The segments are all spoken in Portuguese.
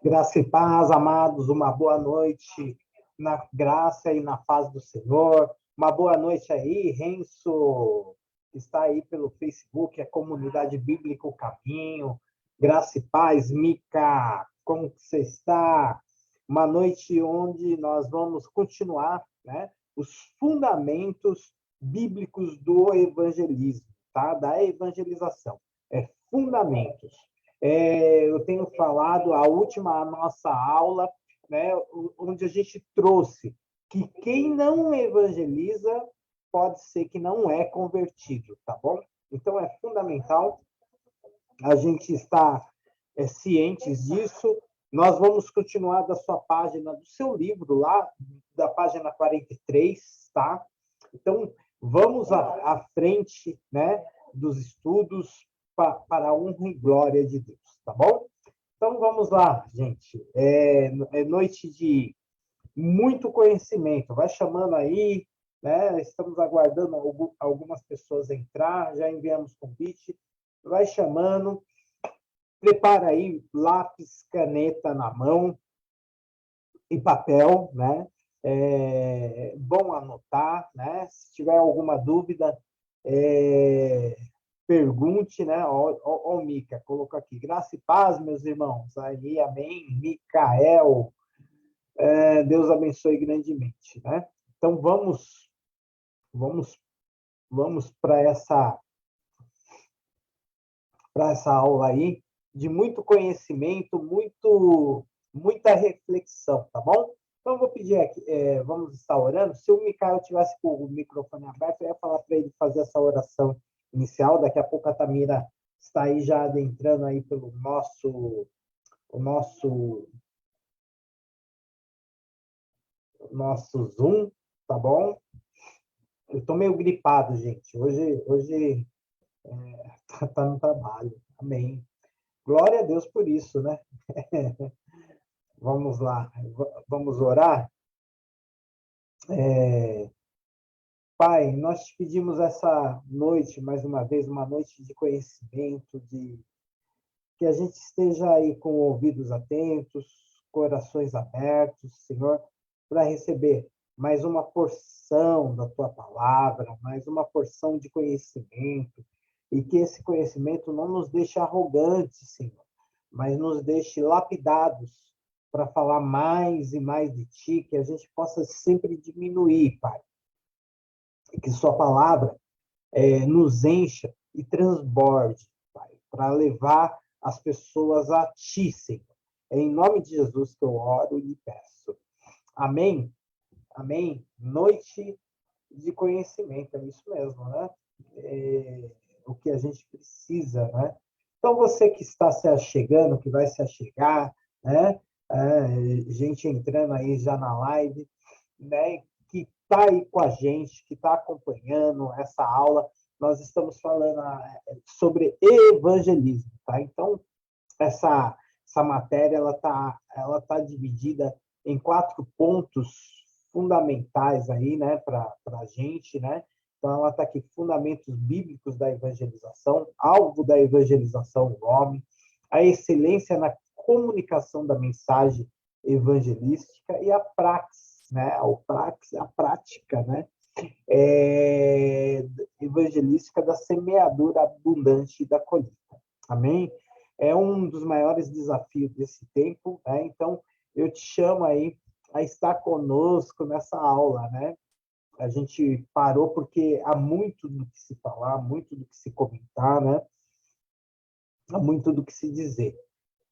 Graça e paz, amados, uma boa noite na graça e na paz do Senhor. Uma boa noite aí, Renzo, que está aí pelo Facebook, a Comunidade Bíblica O Caminho. Graça e paz, Mica, como você está? Uma noite onde nós vamos continuar, né, os fundamentos bíblicos do evangelismo, tá? Da evangelização. Fundamentos. Eu tenho falado, a nossa aula, né, onde a gente trouxe que quem não evangeliza pode ser que não é convertido, tá bom? Então, é fundamental a gente estar cientes disso. Nós vamos continuar da sua página, do seu livro lá, da página 43, tá? Então, vamos à frente, né, dos estudos para a honra e glória de Deus, tá bom? Então, vamos lá, gente. É noite de muito conhecimento. Vai chamando aí, né? Estamos aguardando algumas pessoas entrar, já enviamos convite. Vai chamando. Prepara aí lápis, caneta na mão e papel, né? Bom anotar, né? Se tiver alguma dúvida, pergunte, né? Ó, Mica, colocou aqui. Graça e paz, meus irmãos. Aí, amém. Micael, Deus abençoe grandemente, né? Então, vamos para essa aula aí de muito conhecimento, muita reflexão, tá bom? Então, eu vou pedir aqui, vamos estar orando. Se o Micael tivesse com o microfone aberto, eu ia falar para ele fazer essa oração inicial. Daqui a pouco a Tamira está aí já adentrando aí pelo nosso Zoom, tá bom? Eu estou meio gripado, gente. Hoje tá no trabalho. Amém. Glória a Deus por isso, né? Vamos lá, vamos orar? Pai, nós te pedimos essa noite, mais uma vez, uma noite de conhecimento, de que a gente esteja aí com ouvidos atentos, corações abertos, Senhor, para receber mais uma porção da tua palavra, mais uma porção de conhecimento, e que esse conhecimento não nos deixe arrogantes, Senhor, mas nos deixe lapidados para falar mais e mais de ti, que a gente possa sempre diminuir, Pai. E que sua palavra nos encha e transborde, Pai, para levar as pessoas a ti, Senhor. É em nome de Jesus que eu oro e peço. Amém? Amém? Noite de conhecimento, é isso mesmo, né? O que a gente precisa, né? Então, você que está se achegando, que vai se achegar, né? Gente entrando aí já na live, né? Que está aí com a gente, que está acompanhando essa aula. Nós estamos falando sobre evangelismo, tá? Então, essa matéria ela tá dividida em 4 pontos fundamentais aí, né, para a gente, né? Então, ela está aqui: fundamentos bíblicos da evangelização, alvo da evangelização, o homem, a excelência na comunicação da mensagem evangelística e a praxis, né? A prática, né? Evangelística da semeadura abundante da colheita. Amém? É um dos maiores desafios desse tempo, né? Então, eu te chamo aí a estar conosco nessa aula, né? A gente parou porque há muito do que se falar, muito do que se comentar, né? Há muito do que se dizer,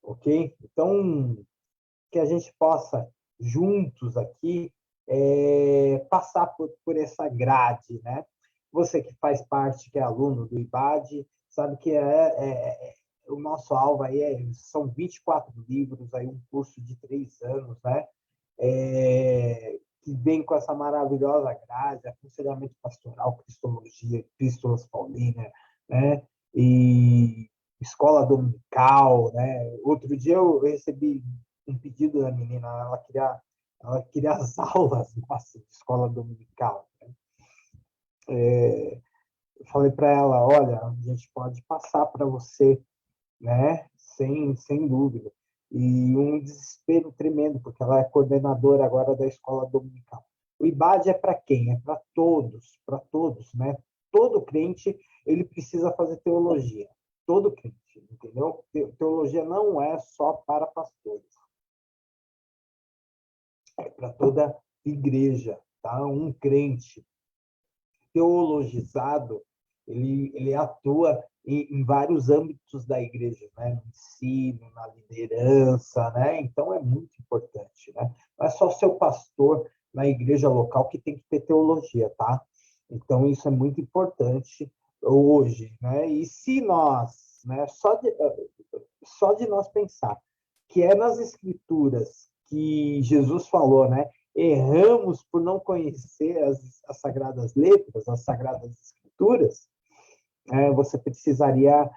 ok? Então, que a gente possa, juntos aqui, passar por essa grade, né? Você que faz parte, que é aluno do IBAD, sabe que o nosso alvo aí são 24 livros, aí um curso de 3 anos, né? Que vem com essa maravilhosa grade, aconselhamento pastoral, cristologia, epístolas paulinas, né? E escola dominical, né? Outro dia eu recebi um pedido da menina, ela queria as aulas, nossa, de escola dominical, né? falei para ela, olha, a gente pode passar para você, né? Sem dúvida. E um desespero tremendo, porque ela é coordenadora agora da escola dominical. O IBAD é para quem? É para todos, né? Todo crente, ele precisa fazer teologia. Todo crente, entendeu? Teologia não é só para pastores, é para toda igreja, tá? Um crente teologizado, ele atua em vários âmbitos da igreja, né? No ensino, na liderança, né? Então é muito importante, né? Não é só o seu pastor na igreja local que tem que ter teologia, tá? Então isso é muito importante hoje, né? E se nós, né? Só de nós pensar que é nas escrituras que Jesus falou, né? Erramos por não conhecer as sagradas letras, as sagradas escrituras, você precisaria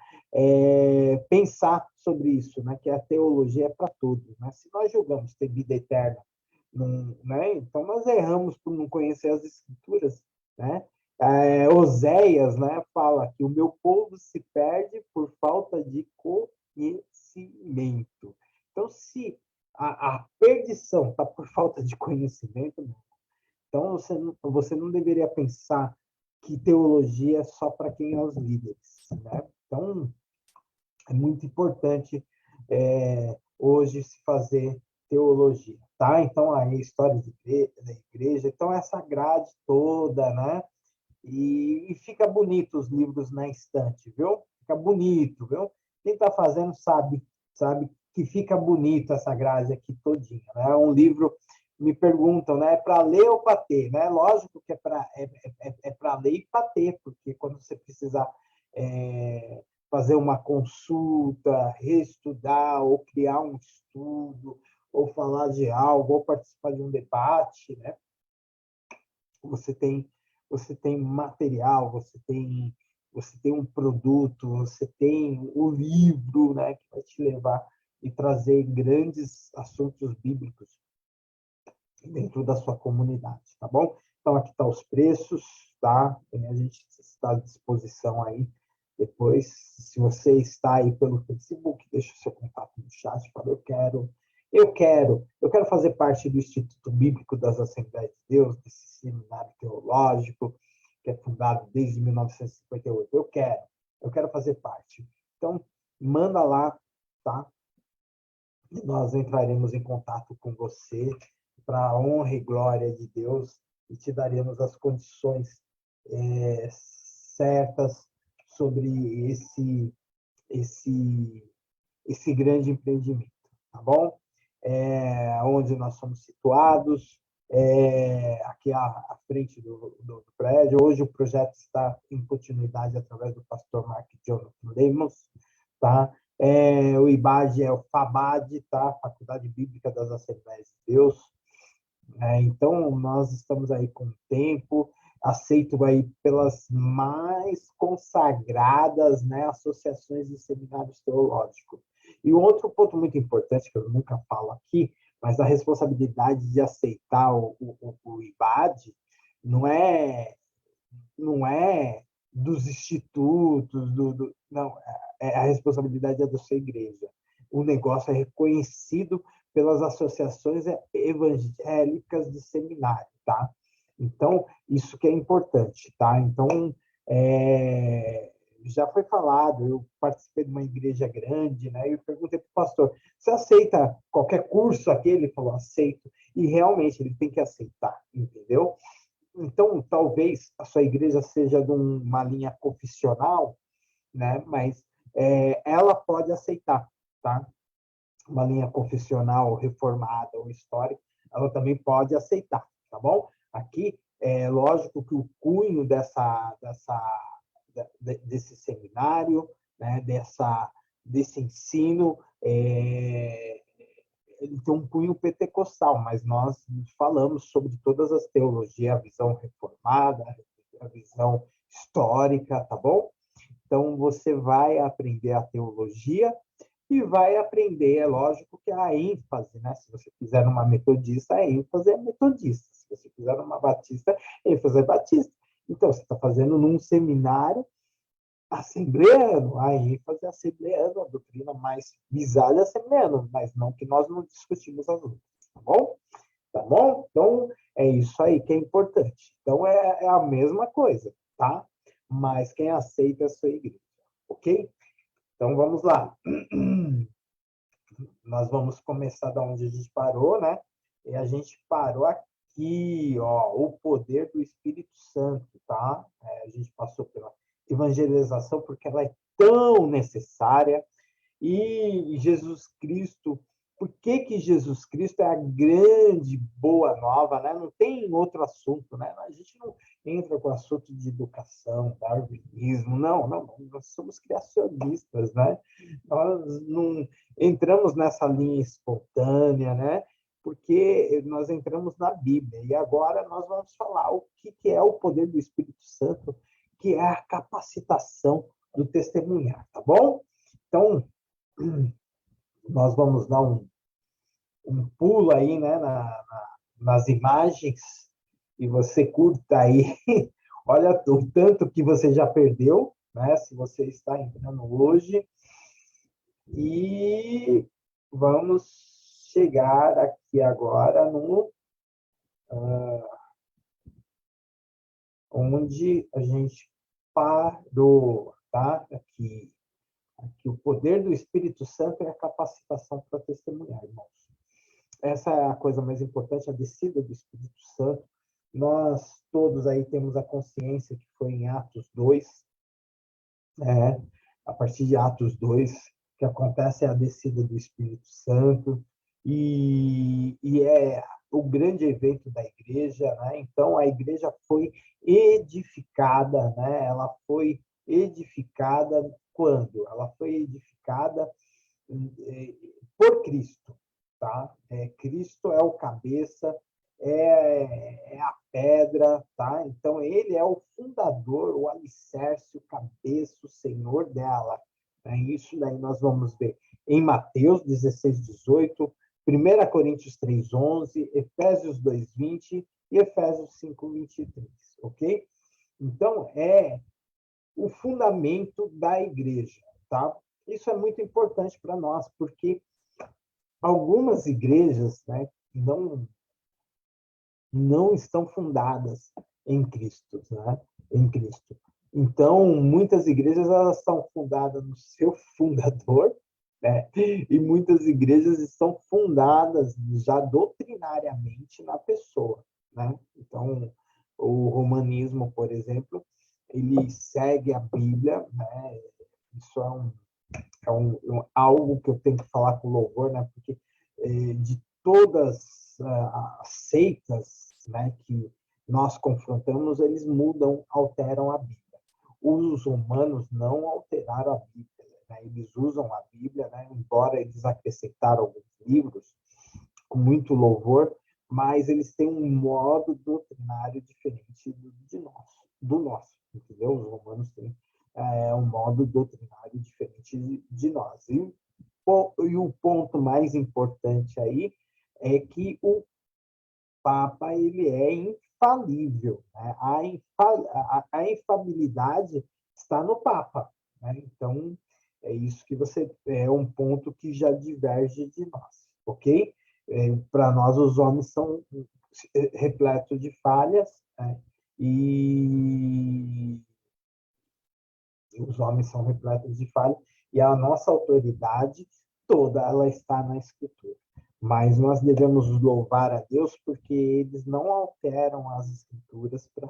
pensar sobre isso, né? Que a teologia é para todos, né? Se nós julgamos ter vida eterna, né? Então nós erramos por não conhecer as escrituras, né? Oséias, né, fala que o meu povo se perde por falta de conhecimento. Então, se a perdição está por falta de conhecimento, então você não deveria pensar que teologia é só para quem é os líderes, né? Então, é muito importante hoje se fazer teologia, tá? Então, aí, história da igreja, então, essa grade toda, né? E fica bonito os livros na estante, viu? Fica bonito, viu? Quem está fazendo sabe que fica bonito essa grade aqui todinha, né? É um livro, me perguntam, né? É para ler ou para ter, né? Lógico que é para ler e para ter, porque quando você precisar fazer uma consulta, reestudar, ou criar um estudo, ou falar de algo, ou participar de um debate, né? Você tem, você tem material, você tem um produto, você tem o livro, né, que vai te levar e trazer grandes assuntos bíblicos dentro da sua comunidade, tá bom? Então, aqui estão os preços, tá? A gente está à disposição aí. Depois, se você está aí pelo Facebook, deixa o seu contato no chat, fala, eu quero fazer parte do Instituto Bíblico das Assembleias de Deus, desse seminário teológico, que é fundado desde 1958. Eu quero fazer parte. Então, manda lá, tá? E nós entraremos em contato com você para a honra e glória de Deus e te daremos as condições certas sobre esse, esse grande empreendimento, tá bom? Onde nós somos situados, aqui à frente do prédio. Hoje o projeto está em continuidade através do pastor Mark Jonathan Lemos, tá? O IBAD é o FABAD, tá? Faculdade Bíblica das Assembleias de Deus. Então, nós estamos aí com o tempo, aceito aí pelas mais consagradas, né, associações de seminários teológicos. E um outro ponto muito importante, que eu nunca falo aqui, mas a responsabilidade de aceitar o IBAD não é dos institutos, não, a responsabilidade é da sua igreja. O negócio é reconhecido pelas associações evangélicas de seminário, tá? Então, isso que é importante, tá? Então, já foi falado, eu participei de uma igreja grande, né? E eu perguntei para o pastor, você aceita qualquer curso aqui? Ele falou, aceito. E realmente, ele tem que aceitar, entendeu? Então, talvez a sua igreja seja de uma linha confissional, né? Mas ela pode aceitar, tá? Uma linha confissional reformada ou histórica, ela também pode aceitar, tá bom? Aqui, é lógico que o cunho desse seminário, né? Desse ensino, ele tem um cunho pentecostal, mas nós falamos sobre todas as teologias, a visão reformada, a visão histórica, tá bom? Então, você vai aprender a teologia e vai aprender, é lógico que a ênfase, né? Se você fizer numa metodista, a ênfase é metodista. Se você fizer numa batista, a ênfase é batista. Então, você está fazendo num seminário assembleano, a ênfase é assembleano, a doutrina mais visada é assembleano, mas não que nós não discutimos as outras, tá bom? Tá bom? Então, é isso aí que é importante. Então, é a mesma coisa, tá? Mas quem aceita é a sua igreja, ok? Então, vamos lá. Nós vamos começar da onde a gente parou, né? E a gente parou aqui, ó, o poder do Espírito Santo, tá? A gente passou pela evangelização porque ela é tão necessária. E Jesus Cristo, por que que Jesus Cristo é a grande boa nova, né? Não tem outro assunto, né? A gente não entra com o assunto de educação, darwinismo, não, nós somos criacionistas, né? Nós não entramos nessa linha espontânea, né? Porque nós entramos na Bíblia. E agora nós vamos falar o que é o poder do Espírito Santo, que é a capacitação do testemunhar, tá bom? Então, nós vamos dar um pulo aí, né, nas imagens, e você curta aí, olha o tanto que você já perdeu, né, se você está entrando hoje, e vamos chegar aqui agora no onde a gente parou, tá? Aqui o poder do Espírito Santo é a capacitação para testemunhar, irmãos. Essa é a coisa mais importante, a descida do Espírito Santo. Nós todos aí temos a consciência que foi em Atos 2, né? A partir de Atos 2, que acontece a descida do Espírito Santo, e é o grande evento da igreja, né? Então, a igreja foi edificada, né? Ela foi edificada quando? Ela foi edificada por Cristo, tá? Cristo é o cabeça, é a pedra, tá? Então ele é o fundador, o alicerce, o cabeça, o senhor dela. Né? Isso daí nós vamos ver em Mateus 16:18, 1 Coríntios 3:11, Efésios 2:20 e Efésios 5:23, ok? Então é o fundamento da igreja, tá? Isso é muito importante para nós, porque algumas igrejas, né, não estão fundadas em Cristo, né? Em Cristo. Então, muitas igrejas elas estão fundadas no seu fundador, né? E muitas igrejas estão fundadas já doutrinariamente na pessoa, né? Então, o romanismo, por exemplo, ele segue a Bíblia, né? Isso algo que eu tenho que falar com louvor, né? Porque de todas as seitas, né, que nós confrontamos, eles mudam, alteram a Bíblia. Os humanos não alteraram a Bíblia, né? Eles usam a Bíblia, né? Embora eles acrescentaram alguns livros com muito louvor, mas eles têm um modo doutrinário diferente do nosso, entendeu? Os romanos têm um modo doutrinário diferente de nós. E o ponto mais importante aí é que o Papa ele é infalível, né? A infalibilidade está no Papa, né? Então é isso que você é um ponto que já diverge de nós, ok? Para nós os homens são repletos de falhas, né? E os homens são repletos de falhas e a nossa autoridade toda ela está na Escritura. Mas nós devemos louvar a Deus porque eles não alteram as Escrituras para,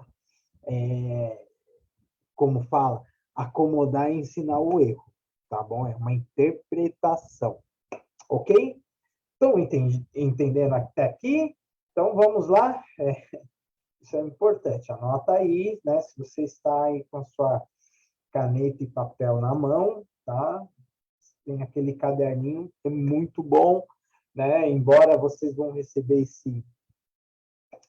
como fala, acomodar e ensinar o erro, tá bom? É uma interpretação, ok? Estão entendendo até aqui? Então vamos lá. Isso é importante. Anota aí, né? Se você está aí com a sua caneta e papel na mão, tá? Tem aquele caderninho, é muito bom, né? Embora vocês vão receber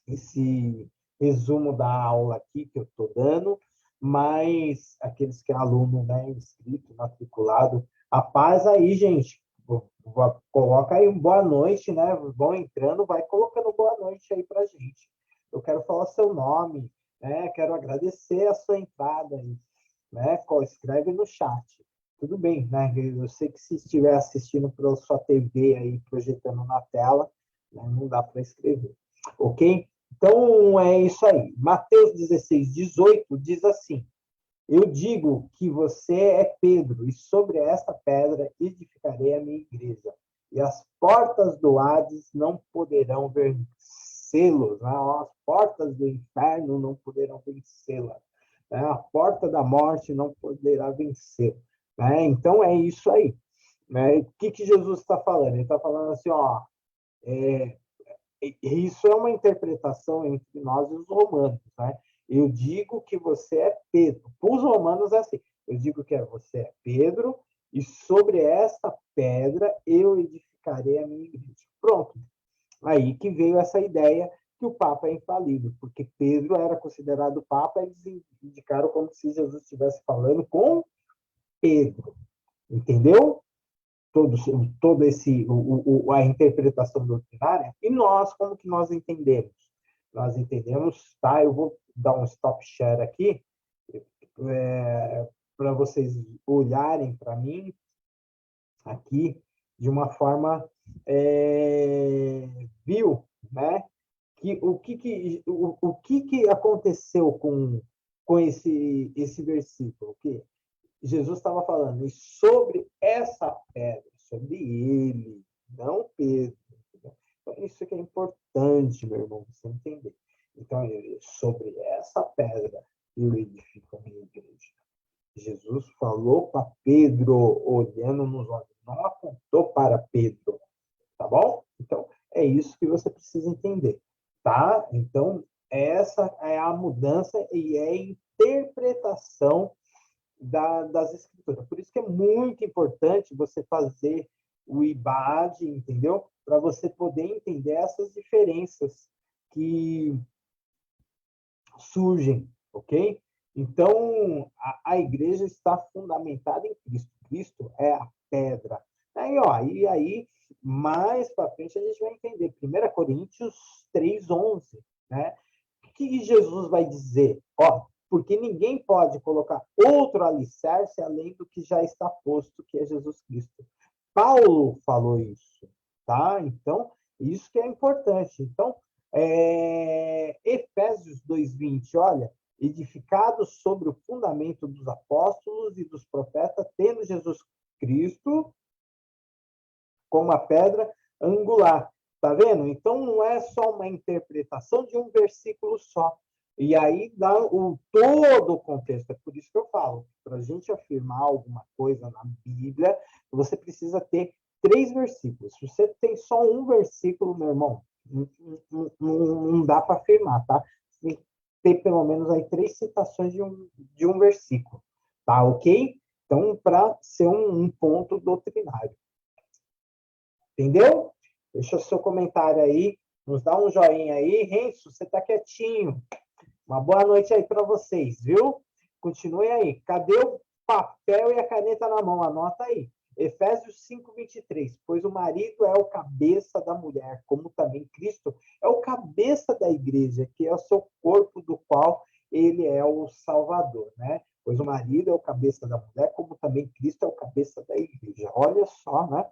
esse resumo da aula aqui que eu estou dando, mas aqueles que é aluno, né, inscrito, matriculado, a paz aí, gente, coloca aí um boa noite, né? Vão entrando, vai colocando boa noite aí para gente. Eu quero falar seu nome, né? Quero agradecer a sua entrada aí, né? Escreve no chat. Tudo bem, né? Eu sei que se estiver assistindo pela sua TV aí, projetando na tela, né, não dá para escrever, ok? Então, é isso aí. Mateus 16:18 diz assim: eu digo que você é Pedro, e sobre esta pedra edificarei a minha igreja, e as portas do Hades não poderão vencê-los, né? As portas do inferno não poderão vencê-la, né? A porta da morte não poderá vencer, né? Então é isso aí, né? O que Jesus está falando? Ele está falando assim, ó, isso é uma interpretação entre nós e os romanos, né? Eu digo que você é Pedro. Para os romanos é assim. Eu digo que você é Pedro e sobre esta pedra eu edificarei a minha igreja. Pronto. Aí que veio essa ideia que o Papa é infalível, porque Pedro era considerado Papa, eles indicaram como se Jesus estivesse falando com Pedro. Entendeu? Todo esse a interpretação doutrinária. E nós, como que nós entendemos? Nós entendemos, tá? Eu vou dar um stop share aqui para vocês olharem para mim aqui de uma forma viu, né? Que o que aconteceu com esse versículo? Que Jesus estava falando, e sobre essa pedra, sobre ele, não Pedro. Então, isso que é importante, meu irmão, você entender. Então, sobre essa pedra, eu edifico a minha igreja. Jesus falou para Pedro, olhando nos olhos, não apontou para Pedro, tá bom? Então, é isso que você precisa entender, tá? Então, essa é a mudança e é a interpretação das escrituras. Por isso que é muito importante você fazer o IBAD, entendeu? Para você poder entender essas diferenças que surgem, ok? Então, a igreja está fundamentada em Cristo. Cristo é a pedra. E aí, mais para frente, a gente vai entender. 1 Coríntios 3:11, né? O que Jesus vai dizer? Ó, porque ninguém pode colocar outro alicerce além do que já está posto, que é Jesus Cristo. Paulo falou isso, tá? Então, isso que é importante. Então, Efésios 2:20, olha, edificados sobre o fundamento dos apóstolos e dos profetas, tendo Jesus Cristo como a pedra angular. Tá vendo? Então, não é só uma interpretação de um versículo só. E aí dá todo o contexto. É por isso que eu falo, para a gente afirmar alguma coisa na Bíblia, você precisa ter 3 versículos. Se você tem só um versículo, meu irmão, não dá para afirmar, tá? Tem que ter pelo menos aí 3 citações de um versículo, tá ok? Então, para ser um ponto doutrinário. Entendeu? Deixa o seu comentário aí, nos dá um joinha aí. Renzo, você está quietinho. Uma boa noite aí para vocês, viu? Continue aí. Cadê o papel e a caneta na mão? Anota aí. Efésios 5:23. Pois o marido é o cabeça da mulher, como também Cristo é o cabeça da igreja, que é o seu corpo, do qual ele é o Salvador, né? Pois o marido é o cabeça da mulher, como também Cristo é o cabeça da igreja. Olha só, né?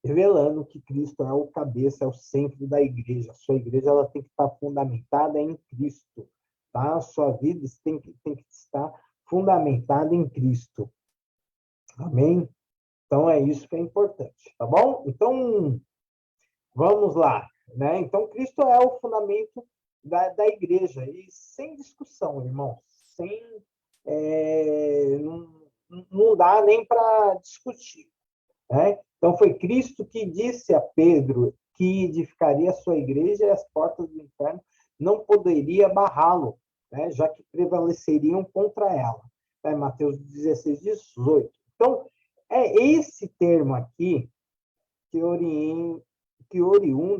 Revelando que Cristo é o cabeça, é o centro da igreja. A sua igreja ela tem que estar fundamentada em Cristo, tá? A sua vida tem que estar fundamentada em Cristo. Amém? Então, é isso que é importante, tá bom? Então, vamos lá, né? Então, Cristo é o fundamento da igreja, e sem discussão, irmão, não dá nem para discutir, né? Então, foi Cristo que disse a Pedro que edificaria a sua igreja e as portas do inferno não poderiam barrá-lo, né? Já que prevaleceriam contra ela. Mateus 16:18. Então, é esse termo aqui que oriundo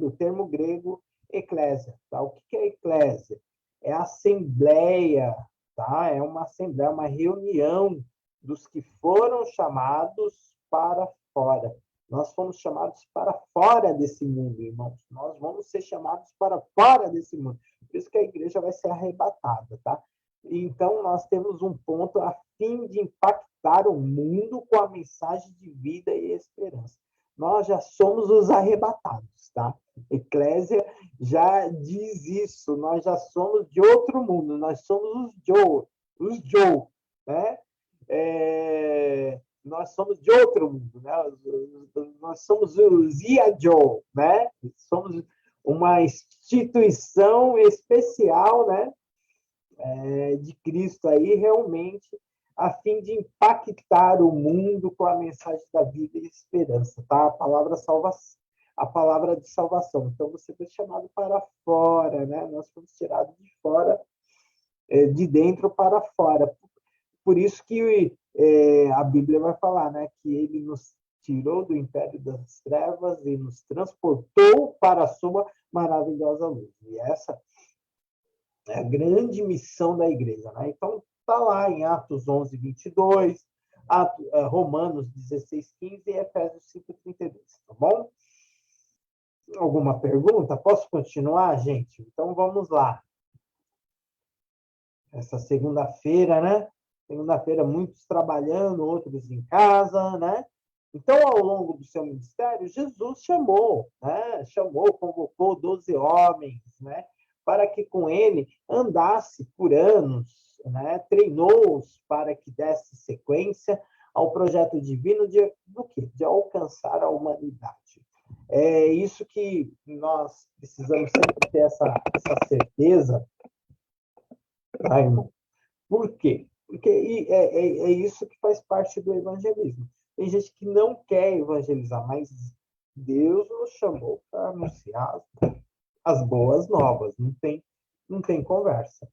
do termo grego eclésia. Tá? O que é eclésia? É assembleia, tá? É uma assembleia, uma reunião dos que foram chamados para fora. Nós fomos chamados para fora desse mundo, irmãos. Nós vamos ser chamados para fora desse mundo. Por isso que a igreja vai ser arrebatada, tá? Então, nós temos um ponto a fim de impactar o mundo com a mensagem de vida e esperança. Nós já somos os arrebatados, tá? Eclésia já diz isso. Nós já somos de outro mundo. Nós somos os Joe, né? Nós somos de outro mundo, né? Nós somos os Ia-Joe, né? Somos uma instituição especial, né? De Cristo aí, realmente, a fim de impactar o mundo com a mensagem da vida e esperança, tá? A palavra de salvação. Então, você foi chamado para fora, né? Nós fomos tirados de fora, de dentro para fora. Por isso que a Bíblia vai falar, né? Que ele nos tirou do império das trevas e nos transportou para a sua maravilhosa luz. E essa é a grande missão da igreja, né? Então, está lá em Atos 11, 22, Romanos 16, 15 e Efésios 5, 32, tá bom? Alguma pergunta? Posso continuar, gente? Então, vamos lá. Essa segunda-feira, né? Segunda-feira, muitos trabalhando, outros em casa, né? Então, ao longo do seu ministério, Jesus chamou, né? Convocou 12 homens, né? Para que com ele andasse por anos, né? Treinou-os para que desse sequência ao projeto divino do quê? De alcançar a humanidade. É isso que nós precisamos sempre ter essa certeza, tá, irmão? Por quê? Porque é isso que faz parte do evangelismo. Tem gente que não quer evangelizar, mas Deus nos chamou para anunciar as boas novas, não tem conversa.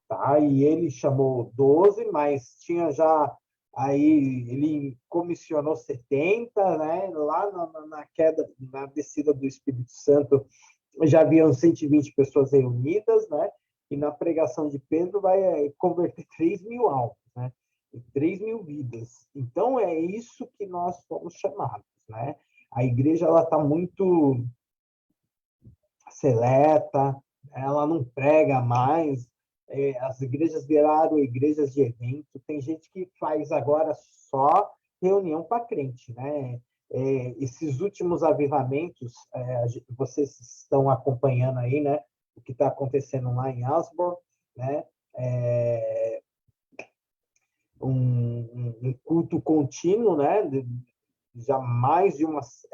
Tá? E ele chamou 12, mas tinha já aí, ele comissionou 70, né? Lá na queda, na descida do Espírito Santo, já haviam 120 pessoas reunidas, né? E na pregação de Pedro vai converter 3.000 almas, né? E 3.000 vidas. Então, é isso que nós fomos chamados, né? A igreja, ela está muito seleta, ela não prega mais, as igrejas viraram igrejas de evento, tem gente que faz agora só reunião para crente, né? Esses últimos avivamentos, vocês estão acompanhando aí, né? O que está acontecendo lá em Asborn, né? Um culto contínuo, né? Já mais de umas,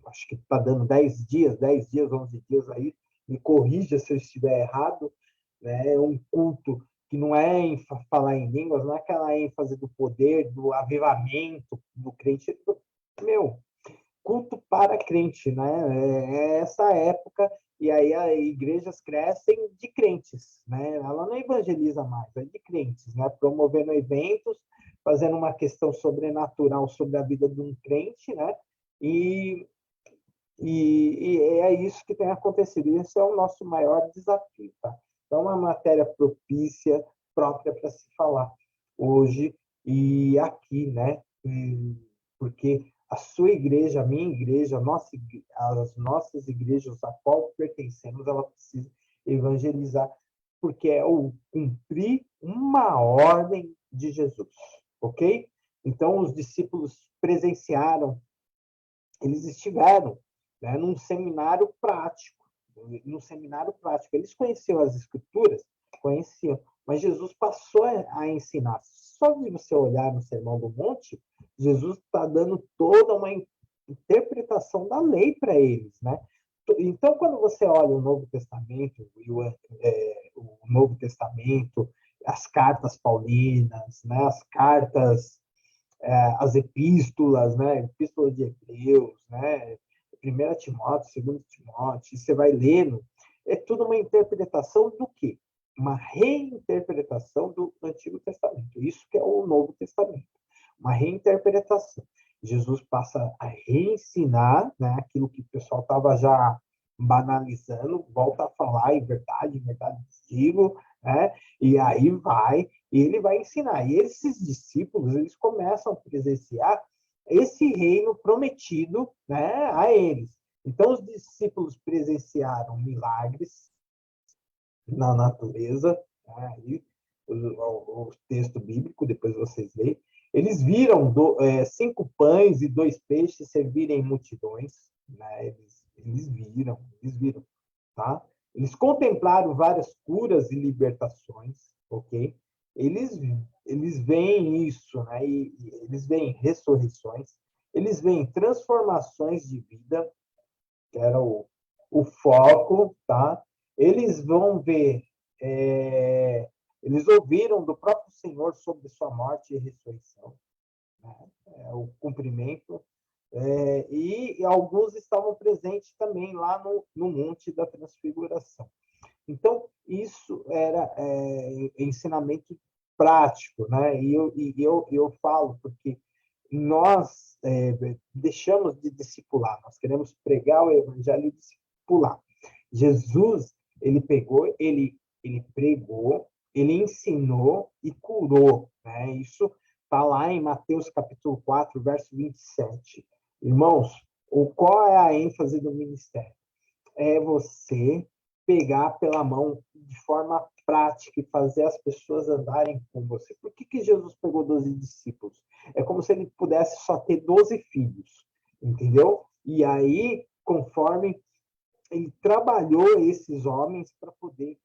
acho que está dando 10 dias, 11 dias aí, me corrija se eu estiver errado, né? É um culto que não é em falar em línguas, não é aquela ênfase do poder, do avivamento do crente, meu, culto para crente, né? É essa época, e aí as igrejas crescem de crentes, né? Ela não evangeliza mais, é de crentes, né? Promovendo eventos, fazendo uma questão sobrenatural sobre a vida de um crente, né? E, e é isso que tem acontecido. Esse é o nosso maior desafio, tá? Então, é uma matéria propícia, própria para se falar hoje e aqui, né? Porque a sua igreja, a minha igreja, as nossas igrejas a qual pertencemos, ela precisa evangelizar, porque é o cumprir uma ordem de Jesus, ok? Então, os discípulos presenciaram, eles estiveram, né, num seminário prático, eles conheciam as escrituras, conheciam, mas Jesus passou a ensinar. Só de você olhar no Sermão do Monte, Jesus está dando toda uma interpretação da lei para eles, né? Então, quando você olha o Novo Testamento, o Novo Testamento, as cartas paulinas, né, as cartas, as epístolas, né, Epístola de Hebreus, né, 1 Timóteo, 2 Timóteo, você vai lendo, é tudo uma interpretação do quê? Uma reinterpretação do Antigo Testamento. Isso que é o Novo Testamento. Uma reinterpretação. Jesus passa a reensinar, né, aquilo que o pessoal estava já banalizando, volta a falar em verdade digo, né? E aí ele vai ensinar. E esses discípulos, eles começam a presenciar esse reino prometido, né, a eles. Então, os discípulos presenciaram milagres na natureza, né, aí, o texto bíblico, depois vocês veem. Eles viram 5 pães e 2 peixes servirem multidões, né? Eles viram, tá? Eles contemplaram várias curas e libertações, ok? Eles, eles veem isso, né? E eles veem ressurreições, eles veem transformações de vida, que era o foco, tá? Eles vão ver, eles ouviram do próprio Senhor sobre sua morte e ressurreição, né? O cumprimento, e alguns estavam presentes também lá no Monte da Transfiguração. Então, isso era ensinamento prático, né? E eu falo porque nós deixamos de discipular, nós queremos pregar o evangelho e discipular. Jesus, ele pegou, ele pregou, ele ensinou e curou, né? Isso está lá em Mateus capítulo 4, verso 27. Irmãos, qual é a ênfase do ministério? É você pegar pela mão de forma prática e fazer as pessoas andarem com você. Por que Jesus pegou 12 discípulos? É como se ele pudesse só ter 12 filhos, entendeu? E aí, conforme ele trabalhou esses homens para poder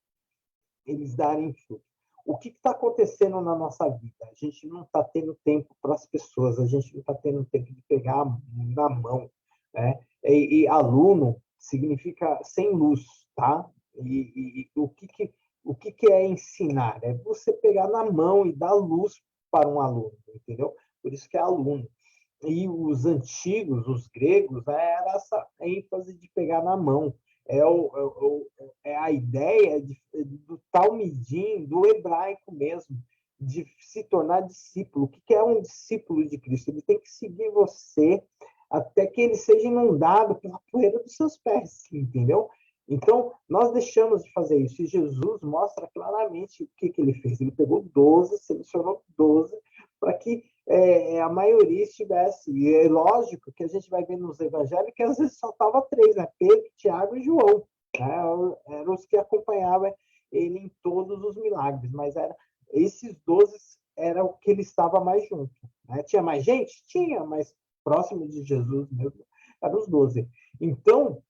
eles darem fruto. O que está acontecendo na nossa vida? A gente não está tendo tempo para as pessoas, a gente não está tendo tempo de pegar na mão, né? E aluno significa sem luz, tá? E o que é ensinar? É você pegar na mão e dar luz para um aluno, entendeu? Por isso que é aluno. E os antigos, os gregos, era essa ênfase de pegar na mão. É a ideia do talmidim, do hebraico mesmo, de se tornar discípulo. O que é um discípulo de Cristo? Ele tem que seguir você até que ele seja inundado pela poeira dos seus pés, entendeu? Então, nós deixamos de fazer isso. E Jesus mostra claramente o que ele fez. Ele pegou 12, selecionou 12, para que a maioria estivesse. E é lógico que a gente vai ver nos evangelhos que às vezes só estava 3, né? Pedro, Tiago e João. Né? Eram os que acompanhavam ele em todos os milagres, mas esses 12 era o que ele estava mais junto. Né? Tinha mais gente? Tinha, mas próximo de Jesus mesmo eram os 12. Então,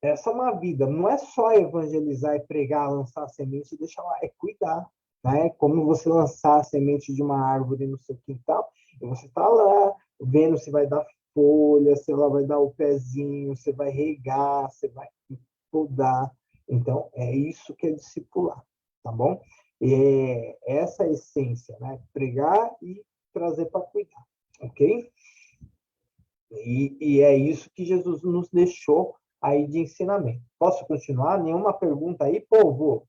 essa é uma vida, não é só evangelizar e pregar, lançar a semente e deixar lá, é cuidar. Né? Como você lançar a semente de uma árvore no seu quintal, e você está lá vendo se vai dar folha, se ela vai dar o pezinho, você vai regar, você vai podar. Então, é isso que é discipular, tá bom? Essa é a essência, né? Pregar e trazer para cuidar, ok? E é isso que Jesus nos deixou aí de ensinamento. Posso continuar? Nenhuma pergunta aí, povo?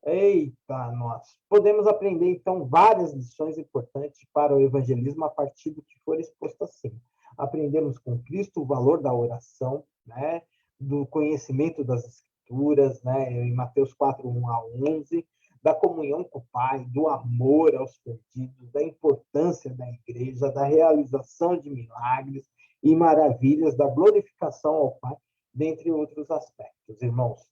Eita, nós. Podemos aprender, então, várias lições importantes para o evangelismo a partir do que for exposto acima. Aprendemos com Cristo o valor da oração, né? Do conhecimento das Escrituras, né? Em Mateus 4, 1 a 11, da comunhão com o Pai, do amor aos perdidos, da importância da igreja, da realização de milagres e maravilhas, da glorificação ao Pai, dentre outros aspectos. Irmãos,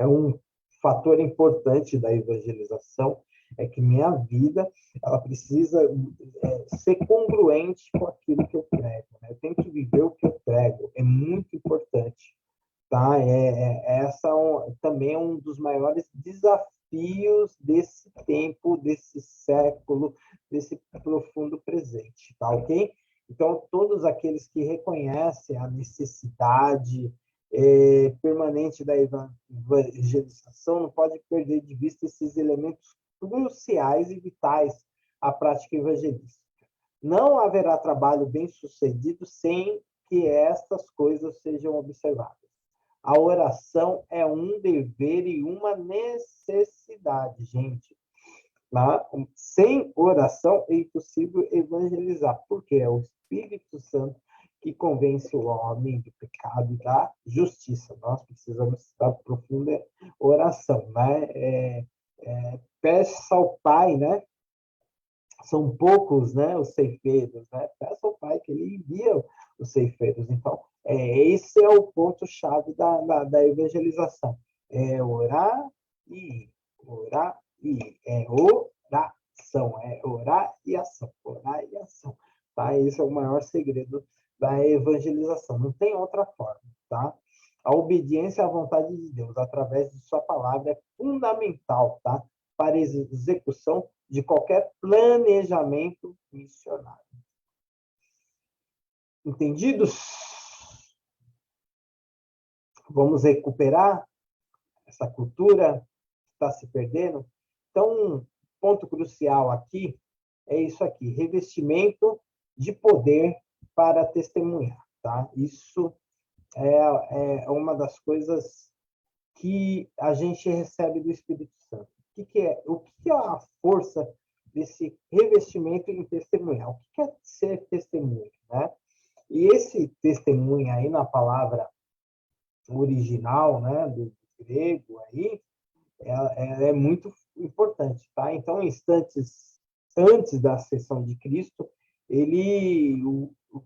é um fator importante da evangelização, é que minha vida ela precisa ser congruente com aquilo que eu prego. Né? Eu tenho que viver o que eu prego, é muito importante. Tá? Essa também é um dos maiores desafios desse tempo, desse século, desse profundo presente, tá ok? Então, todos aqueles que reconhecem a necessidade permanente da evangelização não pode perder de vista esses elementos cruciais e vitais à prática evangelística. Não haverá trabalho bem-sucedido sem que estas coisas sejam observadas. A oração é um dever e uma necessidade, gente. Sem oração é impossível evangelizar, porque é o Espírito Santo que convence o homem do pecado e da justiça. Nós precisamos da profunda oração, né? Peça ao Pai, né? são poucos, né, os ceifeiros, né? Peça ao Pai que ele envia os ceifeiros. Então, esse é o ponto-chave da evangelização. É orar é oração, é orar e ação, tá? Esse é o maior segredo da evangelização. Não tem outra forma, tá? A obediência à vontade de Deus através de sua palavra é fundamental, tá? Para a execução de qualquer planejamento missionário. Entendidos? Vamos recuperar essa cultura que está se perdendo? Então, um ponto crucial aqui é isso aqui, revestimento de poder para testemunhar, tá? Isso é uma das coisas que a gente recebe do Espírito Santo. O que é a força desse revestimento em testemunhar? O que é ser testemunha, né? E esse testemunha aí na palavra original, né, do grego aí, é muito importante, tá? Então, instantes antes da ascensão de Cristo, ele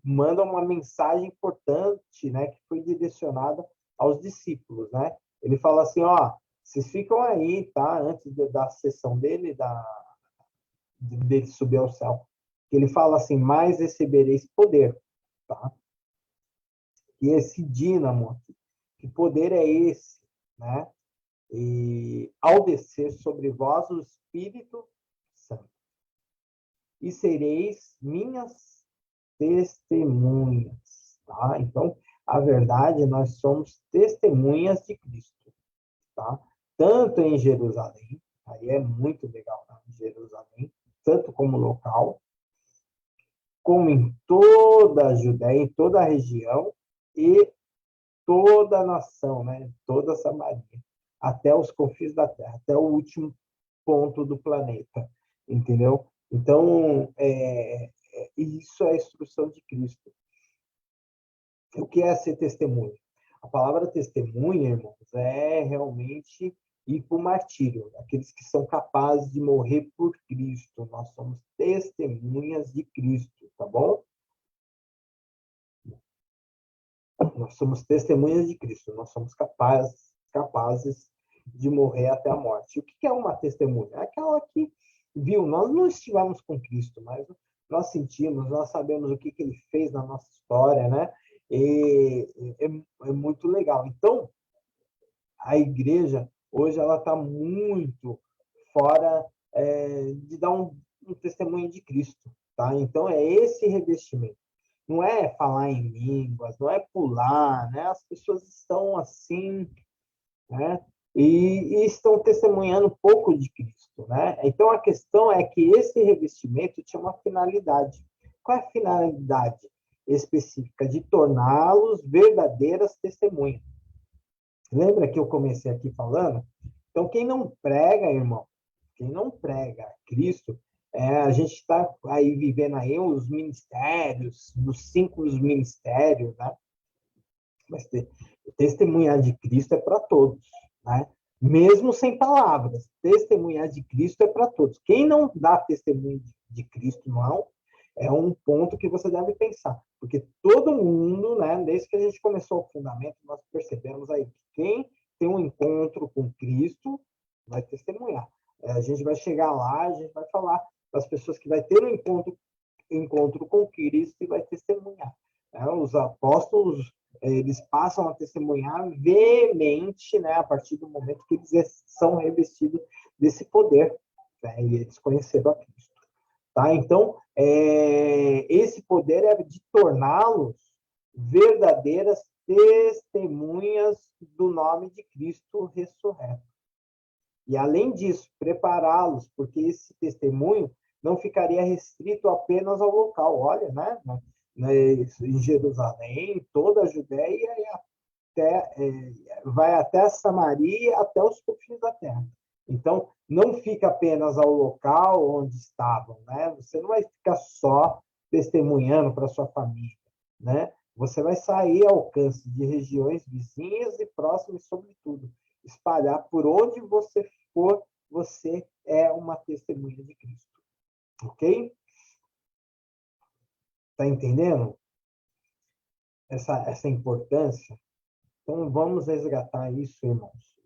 manda uma mensagem importante, né, que foi direcionada aos discípulos, né? Ele fala assim, ó, vocês ficam aí, tá? Antes da ascensão dele, dele subir ao céu. Ele fala assim, mais recebereis poder, tá? E esse dínamo, que poder é esse, né? E ao descer sobre vós o Espírito Santo, e sereis minhas testemunhas, tá? Então, a verdade, nós somos testemunhas de Cristo, tá? Tanto em Jerusalém, aí é muito legal, tá? Em Jerusalém, tanto como local, como em toda a Judéia, em toda a região e toda a nação, né? Toda a Samaria, até os confins da terra, até o último ponto do planeta, entendeu? Então, isso é a instrução de Cristo. O que é ser testemunha? A palavra testemunha, irmãos, é realmente ir para o martírio, aqueles que são capazes de morrer por Cristo. Nós somos testemunhas de Cristo, tá bom? Nós somos testemunhas de Cristo, nós somos capazes de morrer até a morte. O que é uma testemunha? É aquela que viu, nós não estivemos com Cristo, mas nós sentimos, nós sabemos o que ele fez na nossa história, né? E é muito legal. Então, a igreja, hoje, ela está muito fora de dar um testemunho de Cristo, tá? Então, é esse revestimento. Não é falar em línguas, não é pular, né? As pessoas estão assim, né? E estão testemunhando um pouco de Cristo, né? Então, a questão é que esse revestimento tinha uma finalidade. Qual é a finalidade específica? De torná-los verdadeiras testemunhas. Lembra que eu comecei aqui falando? Então, quem não prega, irmão, quem não prega Cristo, a gente está aí vivendo aí os ministérios, os 5 ministérios, né? Mas testemunhar de Cristo é para todos, né? Mesmo sem palavras, testemunhar de Cristo é para todos. Quem não dá testemunho de Cristo, não, é um ponto que você deve pensar, porque todo mundo, né, desde que a gente começou o fundamento, nós percebemos aí que quem tem um encontro com Cristo vai testemunhar. A gente vai chegar lá, a gente vai falar das pessoas que vai ter um encontro com Cristo e vai testemunhar. Os apóstolos, eles passam a testemunhar veemente, né, a partir do momento que eles são revestidos desse poder, né, e eles conheceram a Cristo. Tá? Então, esse poder é de torná-los verdadeiras testemunhas do nome de Cristo ressurreto. E, além disso, prepará-los, porque esse testemunho não ficaria restrito apenas ao local. Olha, né? Em Jerusalém, toda a Judéia e vai até a Samaria, até os confins da terra. Então, não fica apenas ao local onde estavam, né? Você não vai ficar só testemunhando para sua família, né? Você vai sair ao alcance de regiões vizinhas e próximas, sobretudo. Espalhar por onde você for, você é uma testemunha de Cristo. Ok? Está entendendo essa importância? Então, vamos resgatar isso, irmãos.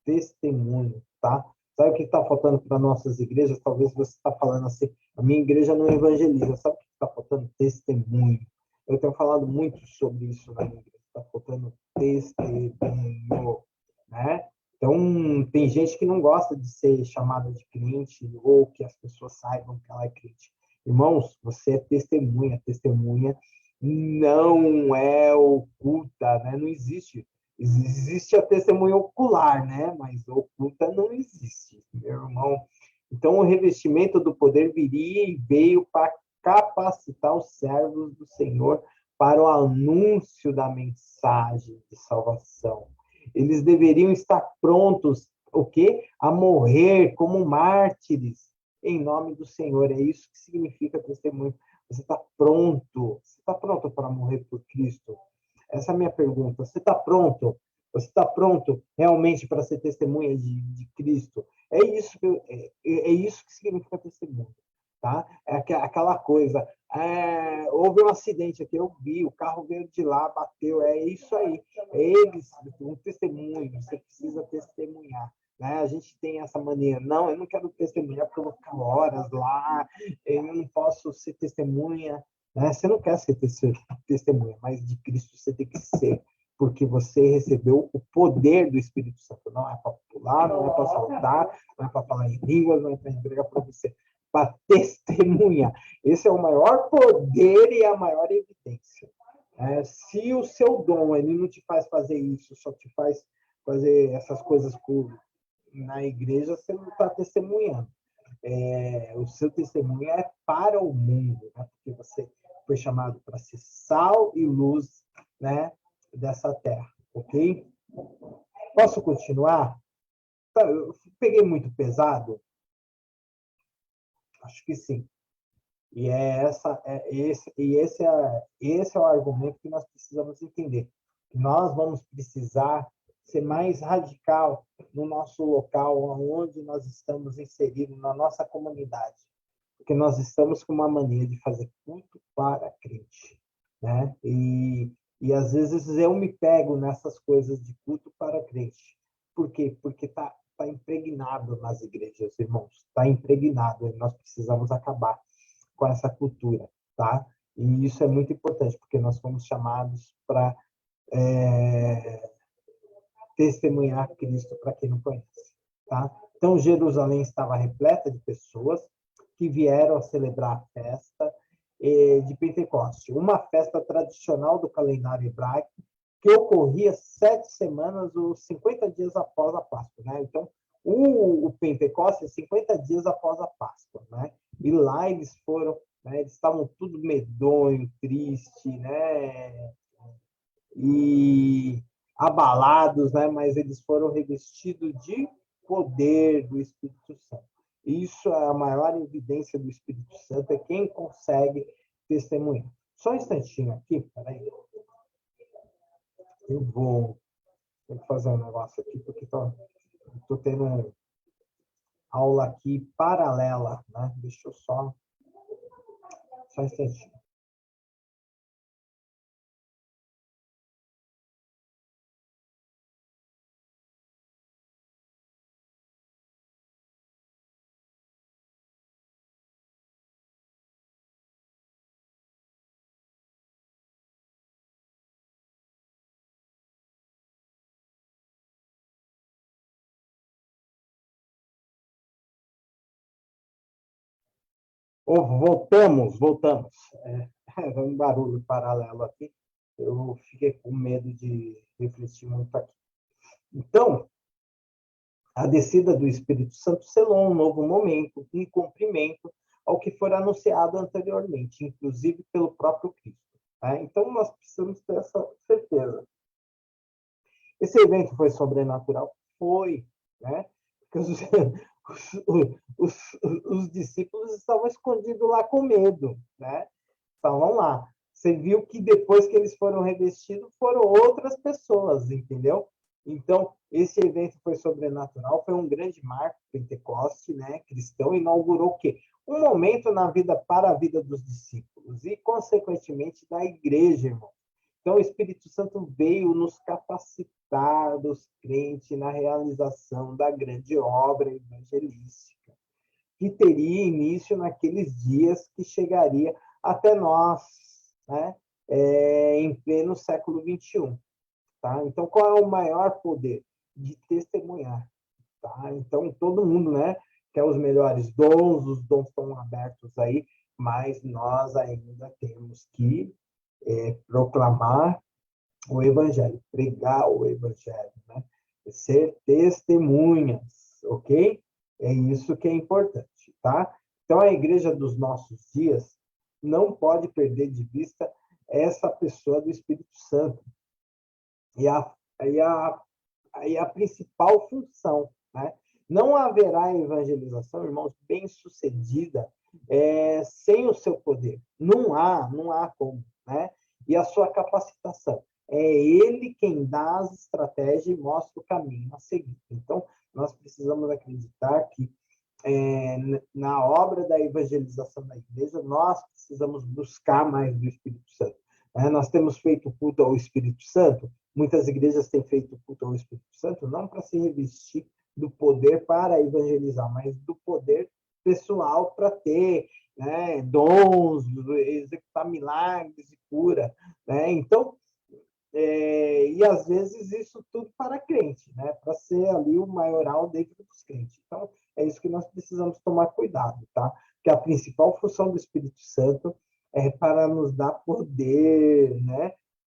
Testemunho, tá? Sabe o que está faltando para nossas igrejas? Talvez você está falando assim, a minha igreja não evangeliza. Sabe o que está faltando? Testemunho. Eu tenho falado muito sobre isso na minha igreja. Está faltando testemunho, né? Então, tem gente que não gosta de ser chamada de crente ou que as pessoas saibam que ela é crente. Irmãos, você é testemunha. Testemunha não é oculta, né? Não existe. Existe a testemunha ocular, né? Mas oculta não existe, meu irmão. Então, o revestimento do poder viria e veio para capacitar os servos do Senhor para o anúncio da mensagem de salvação. Eles deveriam estar prontos, o quê? A morrer como mártires em nome do Senhor. É isso que significa testemunho. Você está pronto? Você está pronto para morrer por Cristo? Essa é a minha pergunta. Você está pronto? Você está pronto realmente para ser testemunha de Cristo? É isso que significa testemunho, tá? É aquela coisa. Houve um acidente aqui, eu vi, o carro veio de lá, bateu. É isso aí. É eles, um testemunho. Você precisa testemunhar. Né? A gente tem essa mania. Não, eu não quero testemunhar porque eu vou ficar horas lá. Eu não posso ser testemunha. Né? Você não quer ser testemunha, mas de Cristo você tem que ser, porque você recebeu o poder do Espírito Santo. Não é para pular, não é para saltar, não é para falar em línguas, não é para entregar para você, para testemunhar. Esse é o maior poder e a maior evidência. Se o seu dom ele não te faz fazer isso, só te faz fazer essas coisas na igreja, você não está testemunhando. O seu testemunho é para o mundo, né? Porque você foi chamado para ser sal e luz, né, dessa terra, ok? Posso continuar? Eu peguei muito pesado? Acho que sim. E esse é o argumento que nós precisamos entender. Nós vamos precisar ser mais radical no nosso local, onde nós estamos inseridos, na nossa comunidade. Porque nós estamos com uma mania de fazer culto para crente, né? E às vezes eu me pego nessas coisas de culto para crente. Por quê? Porque tá impregnado nas igrejas, irmãos. Está impregnado. E nós precisamos acabar com essa cultura, tá? E isso é muito importante, porque nós fomos chamados para testemunhar Cristo para quem não conhece, tá? Então, Jerusalém estava repleta de pessoas que vieram a celebrar a festa de Pentecoste, uma festa tradicional do calendário hebraico que ocorria 7 semanas ou 50 dias após a Páscoa, né? Então, o Pentecoste é 50 dias após a Páscoa, né? E lá eles foram, né? Eles estavam tudo medonho, triste, né? E abalados, né? Mas eles foram revestidos de poder do Espírito Santo. Isso é a maior evidência do Espírito Santo, é quem consegue testemunhar. Só um instantinho aqui, peraí. Eu vou ter que fazer um negócio aqui, porque estou tendo aula aqui paralela, né? Deixa eu só um instantinho. Voltamos. É um barulho paralelo aqui. Eu fiquei com medo de refletir muito aqui. Então, a descida do Espírito Santo selou um novo momento, um cumprimento ao que foi anunciado anteriormente, inclusive pelo próprio Cristo. Tá? Então, nós precisamos ter essa certeza. Esse evento foi sobrenatural? Foi, né? Porque os discípulos estavam escondidos lá com medo, né? Estavam lá. Você viu que depois que eles foram revestidos, foram outras pessoas, entendeu? Então, esse evento foi sobrenatural, foi um grande marco Pentecoste, né, cristão, inaugurou o quê? Um momento na vida para a vida dos discípulos e, consequentemente, da igreja, irmão. Então, o Espírito Santo veio nos capacitar dos crentes na realização da grande obra evangelística, que teria início naqueles dias que chegaria até nós, né? Em pleno século XXI. Tá? Então, qual é o maior poder? De testemunhar. Tá? Então, todo mundo, né, quer os melhores dons, os dons estão abertos aí, mas nós ainda temos que proclamar o evangelho, pregar o evangelho, né? Ser testemunhas, ok? É isso que é importante, tá? Então, a igreja dos nossos dias não pode perder de vista essa pessoa do Espírito Santo e e a, e a principal função, né? Não haverá evangelização, irmãos, bem-sucedida sem o seu poder. Não há como, né? E a sua capacitação. É ele quem dá as estratégias e mostra o caminho a seguir. Então, nós precisamos acreditar que na obra da evangelização da igreja, nós precisamos buscar mais do Espírito Santo. Nós temos feito culto ao Espírito Santo, muitas igrejas têm feito culto ao Espírito Santo, não para se revestir do poder para evangelizar, mas do poder pessoal para ter, né, dons, executar milagres e cura. Né? Então, e às vezes isso tudo para crente, né? Para ser ali o maioral dentro dos crentes. Então, é isso que nós precisamos tomar cuidado, tá? Porque a principal função do Espírito Santo é para nos dar poder, né?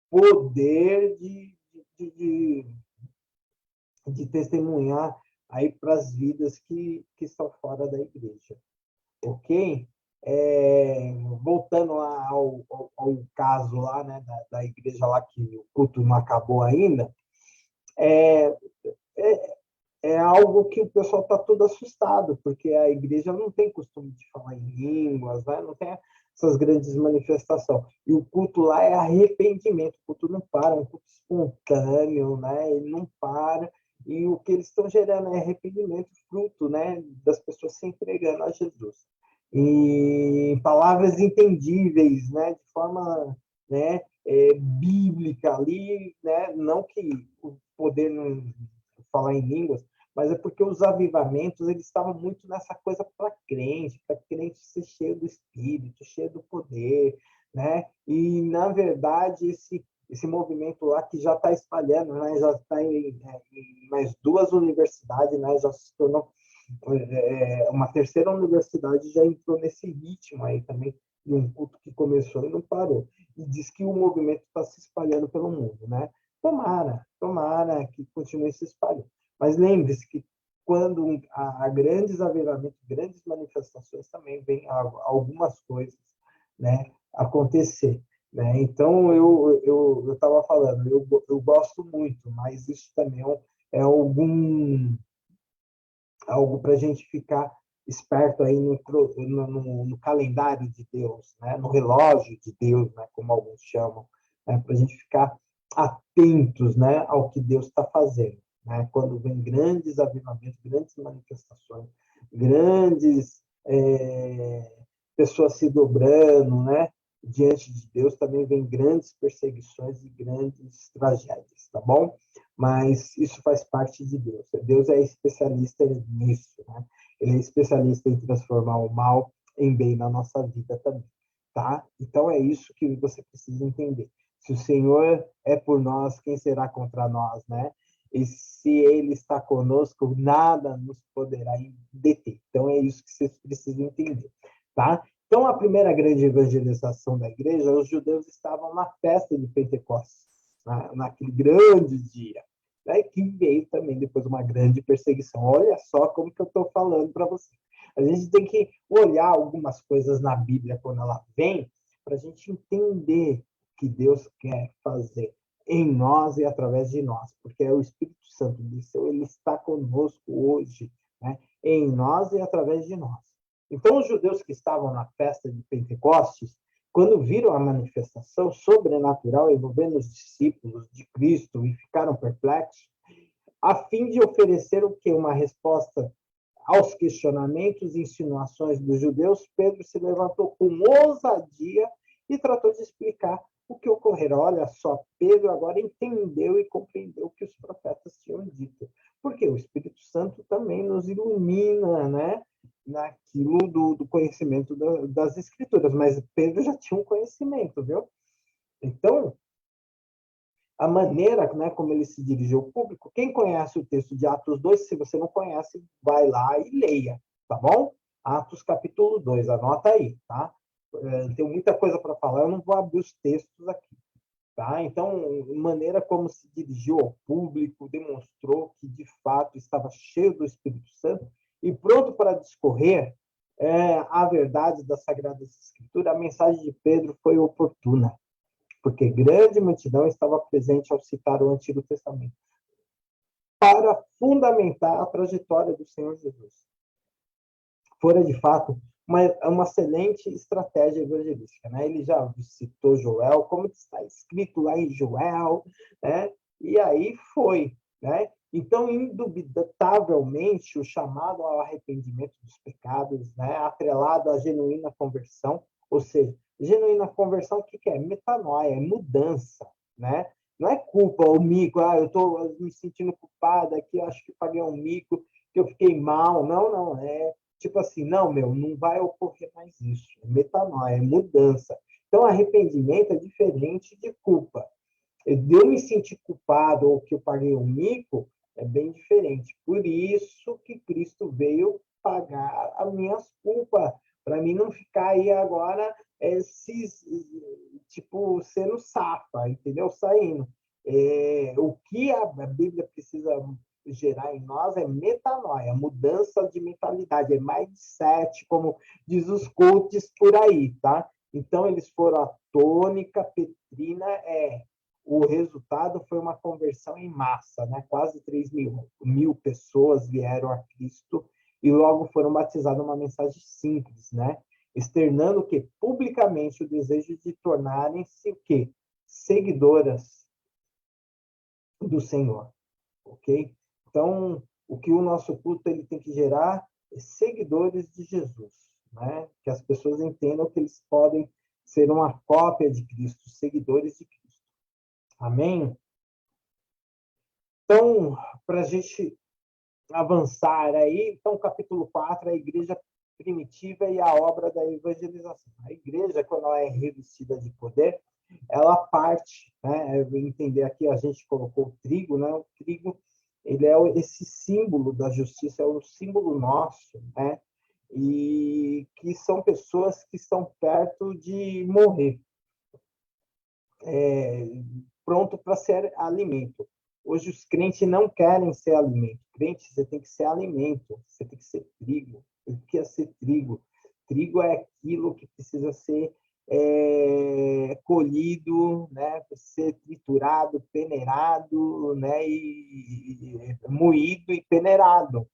Poder de testemunhar aí para as vidas que estão fora da igreja, ok? Voltando lá ao caso lá, né, da igreja lá que o culto não acabou ainda, é, é, é algo que o pessoal está todo assustado, porque a igreja não tem costume de falar em línguas, né? Não tem essas grandes manifestações. E o culto lá é arrependimento, o culto não para, é um culto espontâneo, né? Ele não para, e o que eles estão gerando é arrependimento, fruto, né, das pessoas se entregando a Jesus. E palavras entendíveis, né, de forma, né, bíblica ali, né, não que o poder não falar em línguas, mas é porque os avivamentos eles estavam muito nessa coisa para crente ser cheio do Espírito, cheio do poder, né? E na verdade esse movimento lá que já está espalhando, né? Já está em mais duas universidades, né? Já se tornou uma terceira universidade já entrou nesse ritmo aí também de um culto que começou e não parou. E diz que o movimento está se espalhando pelo mundo, né? Tomara que continue se espalhando. Mas lembre-se que quando há grandes avivamentos, grandes manifestações, também vem algumas coisas, né, acontecer. Né? Então, eu estava falando, eu gosto muito, mas isso também algo para a gente ficar esperto aí no calendário de Deus, né? No relógio de Deus, né? Como alguns chamam, né? Para a gente ficar atentos, né? Ao que Deus está fazendo, né? Quando vem grandes avivamentos, grandes manifestações, grandes pessoas se dobrando, né? Diante de Deus também vem grandes perseguições e grandes tragédias, tá bom? Mas isso faz parte de Deus. Deus é especialista nisso, né? Ele é especialista em transformar o mal em bem na nossa vida também, tá? Então é isso que você precisa entender. Se o Senhor é por nós, quem será contra nós, né? E se Ele está conosco, nada nos poderá deter. Então é isso que vocês precisam entender, tá? Então, a primeira grande evangelização da igreja, os judeus estavam na festa de Pentecostes, naquele grande dia, né, que veio também depois uma grande perseguição. Olha só como que eu estou falando para você. A gente tem que olhar algumas coisas na Bíblia quando ela vem, para a gente entender o que Deus quer fazer em nós e através de nós, porque é o Espírito Santo desceu, ele está conosco hoje, né, em nós e através de nós. Então, os judeus que estavam na festa de Pentecostes, quando viram a manifestação sobrenatural envolvendo os discípulos de Cristo e ficaram perplexos, a fim de oferecer o quê? Uma resposta aos questionamentos e insinuações dos judeus, Pedro se levantou com ousadia e tratou de explicar o que ocorrera. Olha só, Pedro agora entendeu e compreendeu o que os profetas tinham dito. Porque o Espírito Santo também nos ilumina, né? Naquilo do conhecimento das Escrituras. Mas Pedro já tinha um conhecimento, viu? Então, a maneira, né, como ele se dirigiu ao público, quem conhece o texto de Atos 2, se você não conhece, vai lá e leia, tá bom? Atos capítulo 2, anota aí, tá? Tenho muita coisa para falar, eu não vou abrir os textos aqui, tá? Então, maneira como se dirigiu ao público, demonstrou que, de fato, estava cheio do Espírito Santo e pronto para discorrer a verdade das Sagradas Escrituras. A mensagem de Pedro foi oportuna, porque grande multidão estava presente ao citar o Antigo Testamento, para fundamentar a trajetória do Senhor Jesus. Fora, de fato, uma excelente estratégia evangelística. Né? Ele já citou Joel, como está escrito lá em Joel, né? E aí foi. Né? Então, indubitavelmente, o chamado ao arrependimento dos pecados, né? Atrelado à genuína conversão, ou seja, genuína conversão, o que é? Metanoia, é mudança, né? Não é culpa ou mico, eu estou me sentindo culpada aqui, acho que paguei um mico, que eu fiquei mal. Não, não, tipo assim, não, não vai ocorrer mais isso. É metanoia, é mudança. Então, arrependimento é diferente de culpa. De eu me sentir culpado ou que eu paguei um mico, é bem diferente. Por isso que Cristo veio pagar as minhas culpas, para mim não ficar aí agora tipo, sendo safa, entendeu? Saindo. O que a Bíblia precisa gerar em nós é metanoia, mudança de mentalidade, é mindset, como diz os coaches por aí, tá? Então, eles foram a tônica, Petrina, o resultado foi uma conversão em massa, né? Quase 3 mil pessoas vieram a Cristo e logo foram batizadas, uma mensagem simples, né? Externando o quê? Publicamente o desejo de tornarem-se o quê? Seguidoras do Senhor, ok? Então, o que o nosso culto ele tem que gerar é seguidores de Jesus, né? Que as pessoas entendam que eles podem ser uma cópia de Cristo, seguidores de Cristo. Amém? Então, para a gente avançar aí, então, capítulo 4, a igreja primitiva e a obra da evangelização. A igreja, quando ela é revestida de poder, ela parte, né? Entender aqui, a gente colocou o trigo, né? O trigo, ele é esse símbolo da justiça, é o símbolo nosso, né? E que são pessoas que estão perto de morrer, pronto para ser alimento. Hoje os crentes não querem ser alimento. Crente, você tem que ser alimento, você tem que ser trigo. O que é ser trigo? Trigo é aquilo que precisa ser colhido, né, ser triturado, peneirado, né, e moído e peneirado,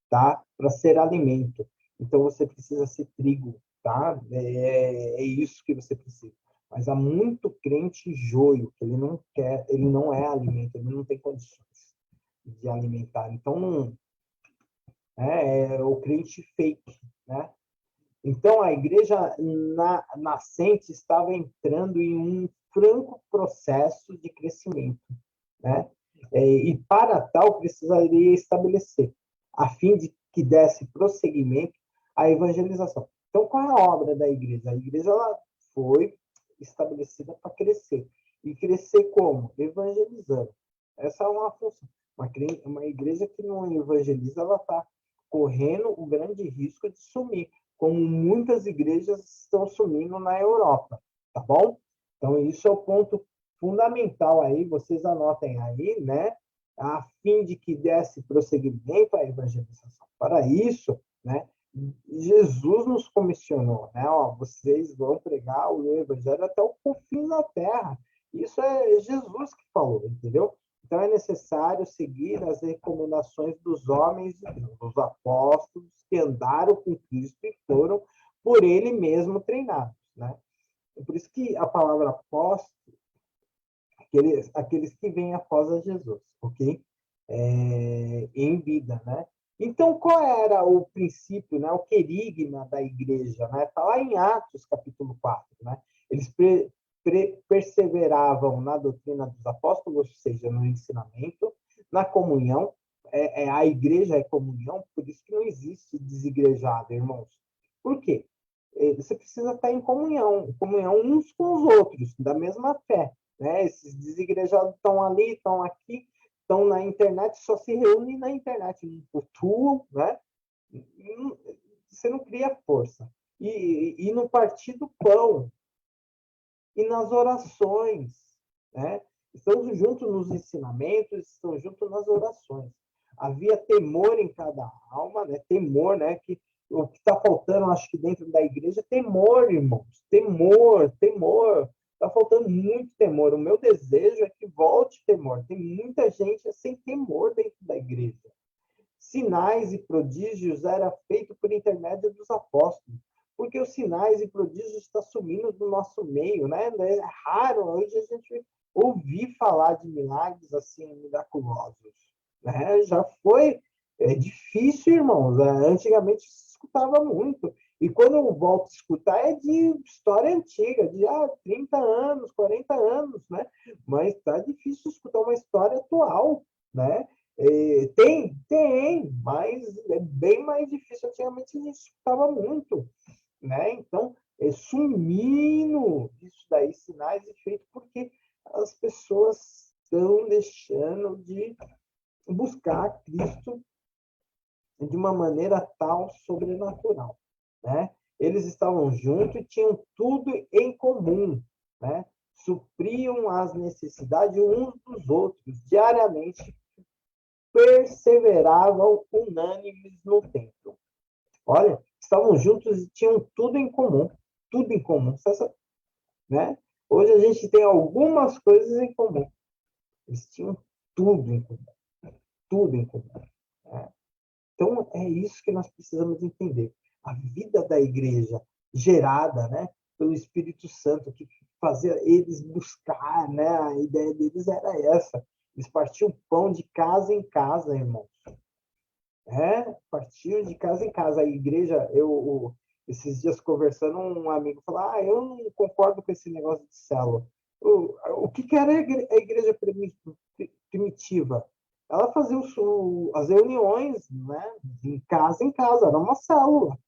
tá, para ser alimento. Então você precisa ser trigo, tá? É isso que você precisa. Mas há muito crente joio, que ele não quer, ele não é alimento, ele não tem condições de alimentar. Então, não, é o crente fake, né? Então, a igreja nascente estava entrando em um franco processo de crescimento, né? E para tal, precisaria estabelecer, a fim de que desse prosseguimento à evangelização. Então, qual é a obra da igreja? A igreja ela foi estabelecida para crescer. E crescer como? Evangelizando. Essa é uma função. Uma igreja que não evangeliza, ela está correndo o grande risco de sumir, como muitas igrejas estão sumindo na Europa, tá bom? Então, isso é o ponto fundamental aí, vocês anotem aí, né? A fim de que desse prosseguimento à evangelização. Para isso, né? Jesus nos comissionou, né? Ó, vocês vão pregar o evangelho até o confim da terra. Isso é Jesus que falou, entendeu? Então é necessário seguir as recomendações dos homens de Deus, dos apóstolos que andaram com Cristo e foram por ele mesmo treinados, né? É por isso que a palavra apóstolo, aqueles que vêm após a Jesus, ok? em vida, né? Então, qual era o princípio, né, o querigma da igreja? Né? Está lá em Atos, capítulo 4. Né? Eles perseveravam na doutrina dos apóstolos, ou seja, no ensinamento, na comunhão. A igreja é comunhão, por isso que não existe desigrejado, irmãos. Por quê? Você precisa estar em comunhão uns com os outros, da mesma fé. Né? Esses desigrejados estão ali, estão aqui, estão na internet, só se reúnem na internet, não cultuam, né? Você não cria força. E no partir do pão, e nas orações, né? Estão juntos nos ensinamentos, estão juntos nas orações. Havia temor em cada alma, né? Temor, né? Que o que está faltando, acho que dentro da igreja, é temor, irmãos. Temor. Está faltando muito temor. O meu desejo é que volte temor. Tem muita gente sem temor dentro da igreja. Sinais e prodígios era feito por intermédio dos apóstolos, porque os sinais e prodígios estão sumindo do nosso meio, né? É raro hoje a gente ouvir falar de milagres assim miraculosos, né? Já foi difícil, irmãos. Antigamente se escutava muito. E quando eu volto a escutar é de história antiga, de 30 anos, 40 anos, né? Mas tá difícil escutar uma história atual, né? Tem, mas é bem mais difícil. Antigamente a gente escutava muito, né? Então, sumindo isso daí, sinais e feitos, porque as pessoas estão deixando de buscar Cristo de uma maneira tal sobrenatural, né? Eles estavam juntos e tinham tudo em comum, né? Supriam as necessidades uns dos outros diariamente, perseveravam unânimes no templo. Olha, estavam juntos e tinham tudo em comum, né? Hoje a gente tem algumas coisas em comum. Eles tinham tudo em comum, tudo em comum. Né? Então, é isso que nós precisamos entender. A vida da igreja, gerada, né, pelo Espírito Santo, que fazia eles buscar, né, a ideia deles era essa. Eles partiam pão de casa em casa, irmãos. Partiam de casa em casa. A igreja, esses dias conversando, um amigo falou: eu não concordo com esse negócio de célula. O que era a igreja primitiva? Ela fazia as reuniões, né, de casa em casa, era uma célula.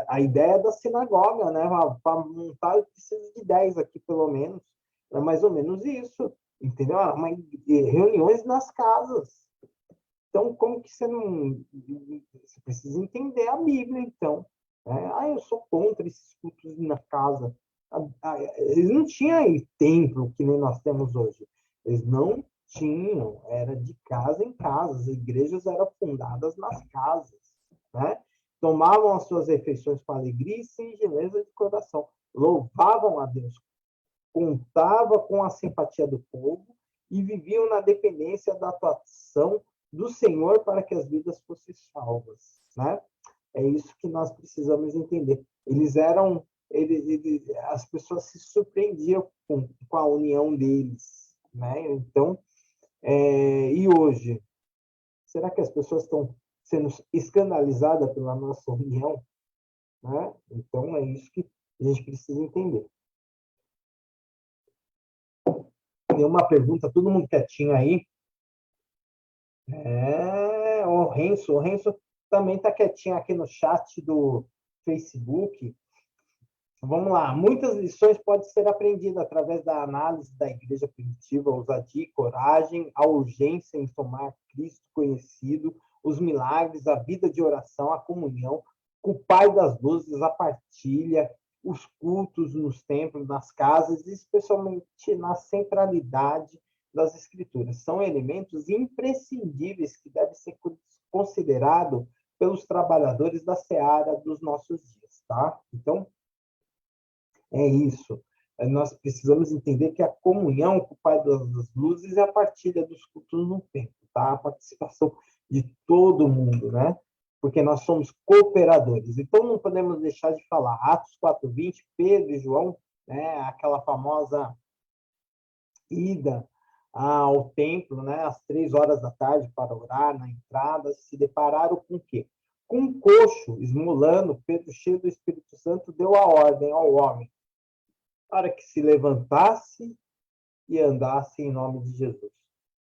A ideia da sinagoga, né, para montar, precisa de 10 aqui, pelo menos. É mais ou menos isso, entendeu? Reuniões nas casas. Então, como que você não... Você precisa entender a Bíblia, então. Eu sou contra esses cultos na casa. Eles não tinham aí templo, que nem nós temos hoje. Eles não tinham. Era de casa em casa. As igrejas eram fundadas nas casas, né? Tomavam as suas refeições com alegria e singeleza de coração. Louvavam a Deus. Contava com a simpatia do povo e viviam na dependência da atuação do Senhor para que as vidas fossem salvas, né? É isso que nós precisamos entender. As pessoas se surpreendiam com a união deles, né? Então, e hoje, será que as pessoas estão sendo escandalizadas pela nossa união, né? Então, é isso que a gente precisa entender. Tem uma pergunta, todo mundo quietinho aí. O Renzo também está quietinho aqui no chat do Facebook. Vamos lá. Muitas lições podem ser aprendidas através da análise da igreja primitiva, a ousadia e coragem, a urgência em tomar Cristo conhecido, os milagres, a vida de oração, a comunhão, o Pai das luzes, a partilha, os cultos nos templos, nas casas, especialmente na centralidade das Escrituras. São elementos imprescindíveis que devem ser considerados pelos trabalhadores da seara dos nossos dias, tá? Então, é isso. Nós precisamos entender que a comunhão com o Pai das Luzes é a partilha dos cultos no templo, tá? A participação de todo mundo, né? Porque nós somos cooperadores. Então, não podemos deixar de falar. Atos 4:20, Pedro e João, né? Aquela famosa ida ao templo, né, às 3 horas da tarde, para orar na entrada, se depararam com o quê? Com um coxo esmolando. Pedro, cheio do Espírito Santo, deu a ordem ao homem para que se levantasse e andasse em nome de Jesus.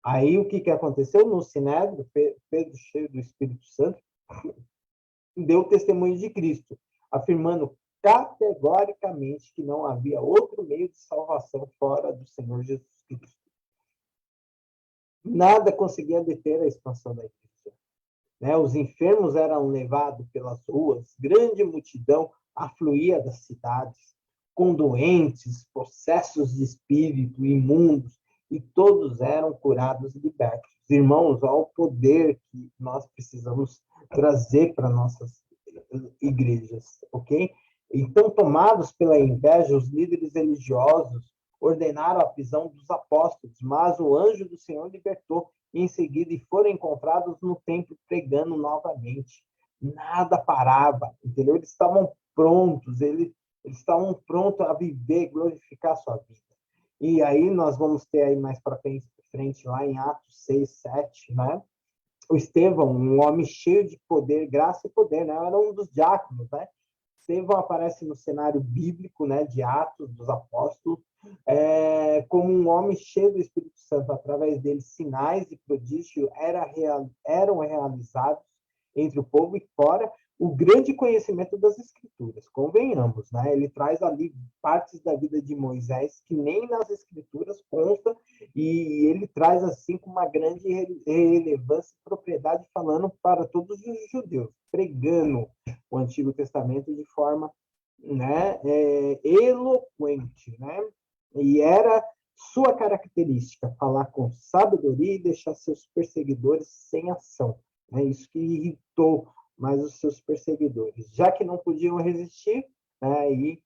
Aí o que aconteceu? No Sinédrio, Pedro, cheio do Espírito Santo, deu testemunho de Cristo, afirmando categoricamente que não havia outro meio de salvação fora do Senhor Jesus Cristo. Nada conseguia deter a expansão da igreja, né? Os enfermos eram levados pelas ruas, grande multidão afluía das cidades, com doentes, possessos de espírito, imundos, e todos eram curados e libertos. Irmãos, ao poder que nós precisamos trazer para nossas igrejas, ok? Então, tomados pela inveja, os líderes religiosos ordenaram a prisão dos apóstolos, mas o anjo do Senhor libertou em seguida, e foram encontrados no templo pregando novamente. Nada parava, entendeu? Eles estavam prontos, eles estavam prontos a viver, glorificar a sua vida. E aí nós vamos ter aí mais para frente, lá em Atos 6, 7, né? O Estevão, um homem cheio de poder, graça e poder, né? Era um dos diáconos, né? Estevão aparece no cenário bíblico, né, de Atos dos Apóstolos, como um homem cheio do Espírito Santo. Através dele, sinais e prodígios eram realizados entre o povo e fora o grande conhecimento das Escrituras. Convenhamos, né? Ele traz ali partes da vida de Moisés que nem nas Escrituras consta, e ele traz assim com uma grande relevância e propriedade, falando para todos os judeus, pregando o Antigo Testamento de forma, né, eloquente, né? E era sua característica falar com sabedoria e deixar seus perseguidores sem ação. É isso que irritou mais os seus perseguidores, já que não podiam resistir, né, e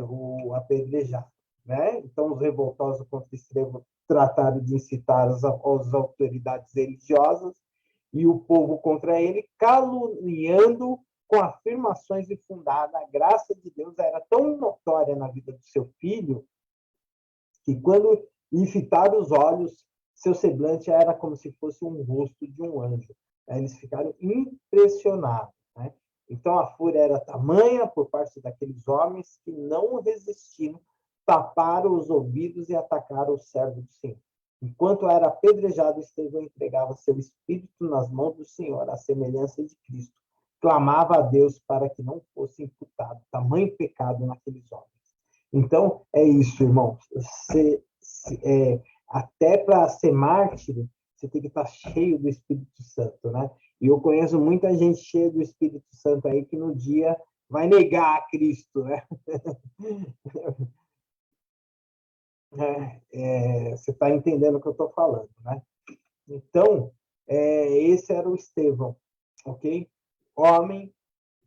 o apedrejar, né? Então, os revoltosos contra Estevão trataram de incitar as autoridades religiosas e o povo contra ele, caluniando com afirmações infundadas. A graça de Deus era tão notória na vida do seu filho que, quando lhe fitaram os olhos, seu semblante era como se fosse um rosto de um anjo. Eles ficaram impressionados, né? Então, a fúria era tamanha por parte daqueles homens que não resistiram, taparam os ouvidos e atacaram o servo do Senhor. Enquanto era apedrejado, Estevão entregava seu espírito nas mãos do Senhor, à semelhança de Cristo. Clamava a Deus para que não fosse imputado tamanho pecado naqueles homens. Então, é isso, irmão. Até para ser mártir, você tem que estar cheio do Espírito Santo, né? E eu conheço muita gente cheia do Espírito Santo aí que no dia vai negar a Cristo, né? Você está entendendo o que eu estou falando, né? Então, esse era o Estevão, ok? Homem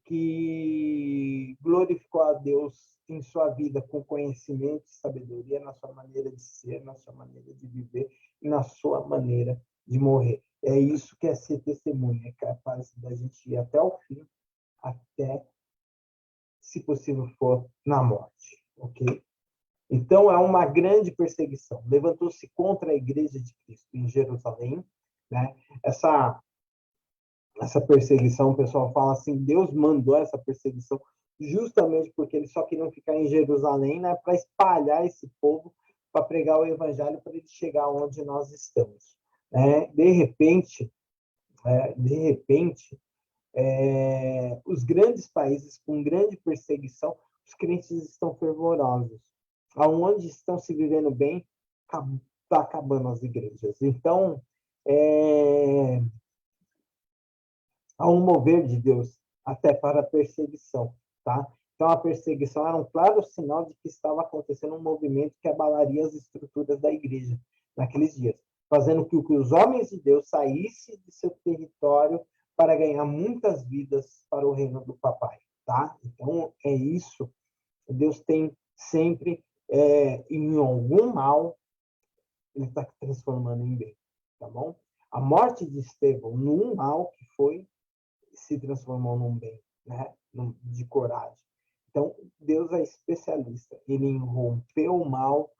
que glorificou a Deus em sua vida com conhecimento e sabedoria, na sua maneira de ser, na sua maneira de viver e na sua maneira de morrer. É isso que é ser testemunha, é capaz da gente ir até o fim, até, se possível for, na morte, ok? Então, é uma grande perseguição. Levantou-se contra a igreja de Cristo em Jerusalém, né? Essa perseguição, o pessoal fala assim, Deus mandou essa perseguição justamente porque eles só queriam ficar em Jerusalém, né, para espalhar esse povo, para pregar o evangelho, para ele chegar onde nós estamos. De repente, os grandes países com grande perseguição, os crentes estão fervorosos. Aonde estão se vivendo bem, está acabando as igrejas. Então, há um mover de Deus até para a perseguição, tá? Então, a perseguição era um claro sinal de que estava acontecendo um movimento que abalaria as estruturas da igreja naqueles dias, fazendo com que os homens de Deus saíssem de seu território para ganhar muitas vidas para o reino do papai, tá? Então, é isso. Deus tem sempre, em algum mal, ele está transformando em bem, tá bom? A morte de Estevão, num mal que foi, se transformou num bem, né? De coragem. Então, Deus é especialista. Ele rompeu o mal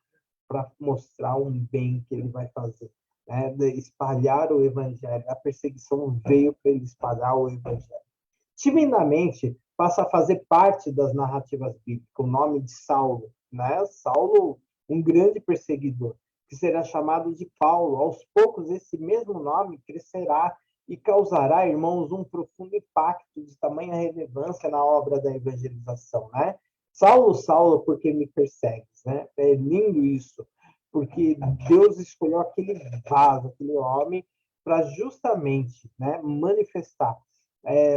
para mostrar um bem que ele vai fazer, né? De espalhar o evangelho. A perseguição veio para ele espalhar o evangelho. Timidamente passa a fazer parte das narrativas bíblicas o nome de Saulo, né? Saulo, um grande perseguidor, que será chamado de Paulo. Aos poucos, esse mesmo nome crescerá e causará, irmãos, um profundo impacto de tamanha relevância na obra da evangelização, né? Saulo, Saulo, porque me persegues, né? É lindo isso, porque Deus escolheu aquele vaso, aquele homem, para justamente, né, manifestar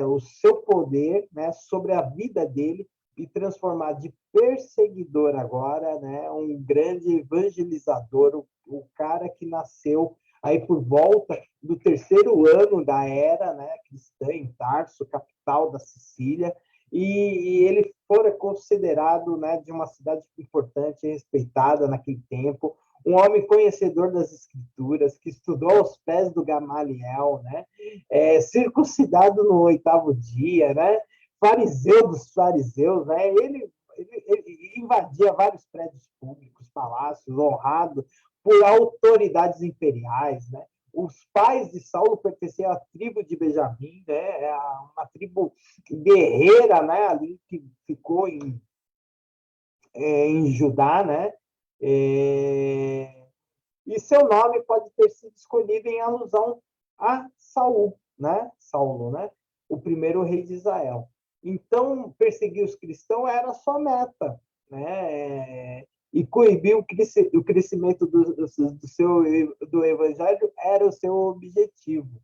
o seu poder, né, sobre a vida dele e transformar de perseguidor agora, né, um grande evangelizador, o cara que nasceu aí por volta do terceiro ano da era, né, cristã em Tarso, capital da Sicília, e ele fora considerado, né, de uma cidade importante e respeitada naquele tempo, um homem conhecedor das escrituras, que estudou aos pés do Gamaliel, né, circuncidado no 8º dia, né, fariseu dos fariseus, né, ele invadia vários prédios públicos, palácios, honrado por autoridades imperiais, né? Os pais de Saulo pertenciam à tribo de Benjamim, né? Uma tribo guerreira, né? Ali que ficou em Judá, né? E seu nome pode ter sido escolhido em alusão a Saul, né? Saulo, né? O primeiro rei de Israel. Então, perseguir os cristãos era a sua meta, né? E coibir o crescimento do evangelho era o seu objetivo,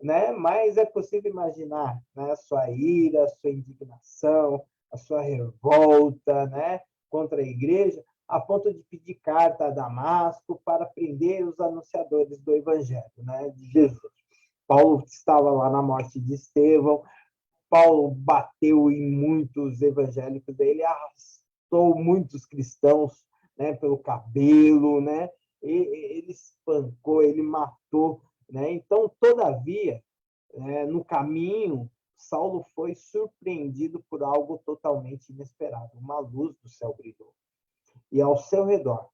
né? Mas é possível imaginar, né, a sua ira, a sua indignação, a sua revolta, né, contra a igreja, a ponto de pedir carta a Damasco para prender os anunciadores do evangelho, né, de Jesus. Paulo estava lá na morte de Estevão, Paulo bateu em muitos evangélicos, ele arrastou muitos cristãos, né, pelo cabelo, né? Ele espancou, ele matou, né? Então, todavia, no caminho, Saulo foi surpreendido por algo totalmente inesperado. Uma luz do céu brilhou. E ao seu redor,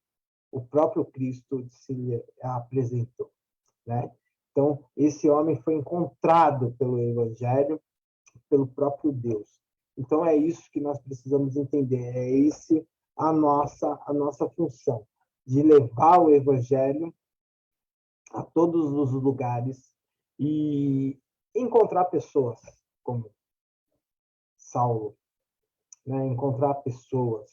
o próprio Cristo se apresentou, né? Então, esse homem foi encontrado pelo Evangelho, pelo próprio Deus. Então, é isso que nós precisamos entender. É esse a nossa função, de levar o Evangelho a todos os lugares e encontrar pessoas como Saulo, né? Encontrar pessoas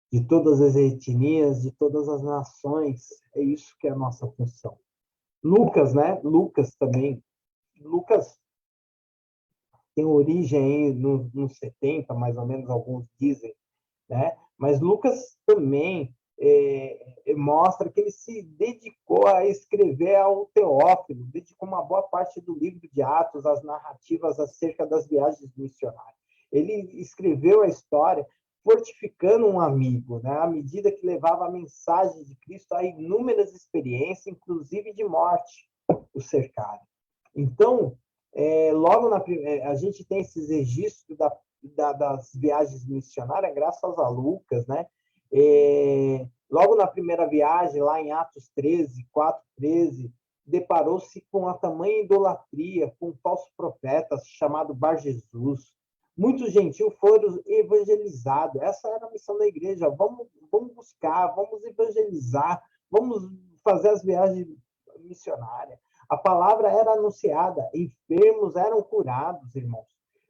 de todas as etnias, de todas as nações. É isso que é a nossa função. Lucas, né? Lucas também. Lucas tem origem aí nos 70, mais ou menos, alguns dizem, né? Mas Lucas também mostra que ele se dedicou a escrever ao Teófilo, dedicou uma boa parte do livro de Atos às narrativas acerca das viagens missionárias. Ele escreveu a história fortificando um amigo, né? À medida que levava a mensagem de Cristo a inúmeras experiências, inclusive de morte, o cercaram. Então, logo a gente tem esses registros das viagens missionárias graças a Lucas, né? Logo na primeira viagem, lá em Atos 13, 4:13, deparou-se com a tamanha idolatria, com um falso profeta chamado Bar Jesus. Muitos gentios foram evangelizados. Essa era a missão da igreja. Vamos buscar, vamos evangelizar, vamos fazer as viagens missionárias. A palavra era anunciada, enfermos eram curados, irmãos.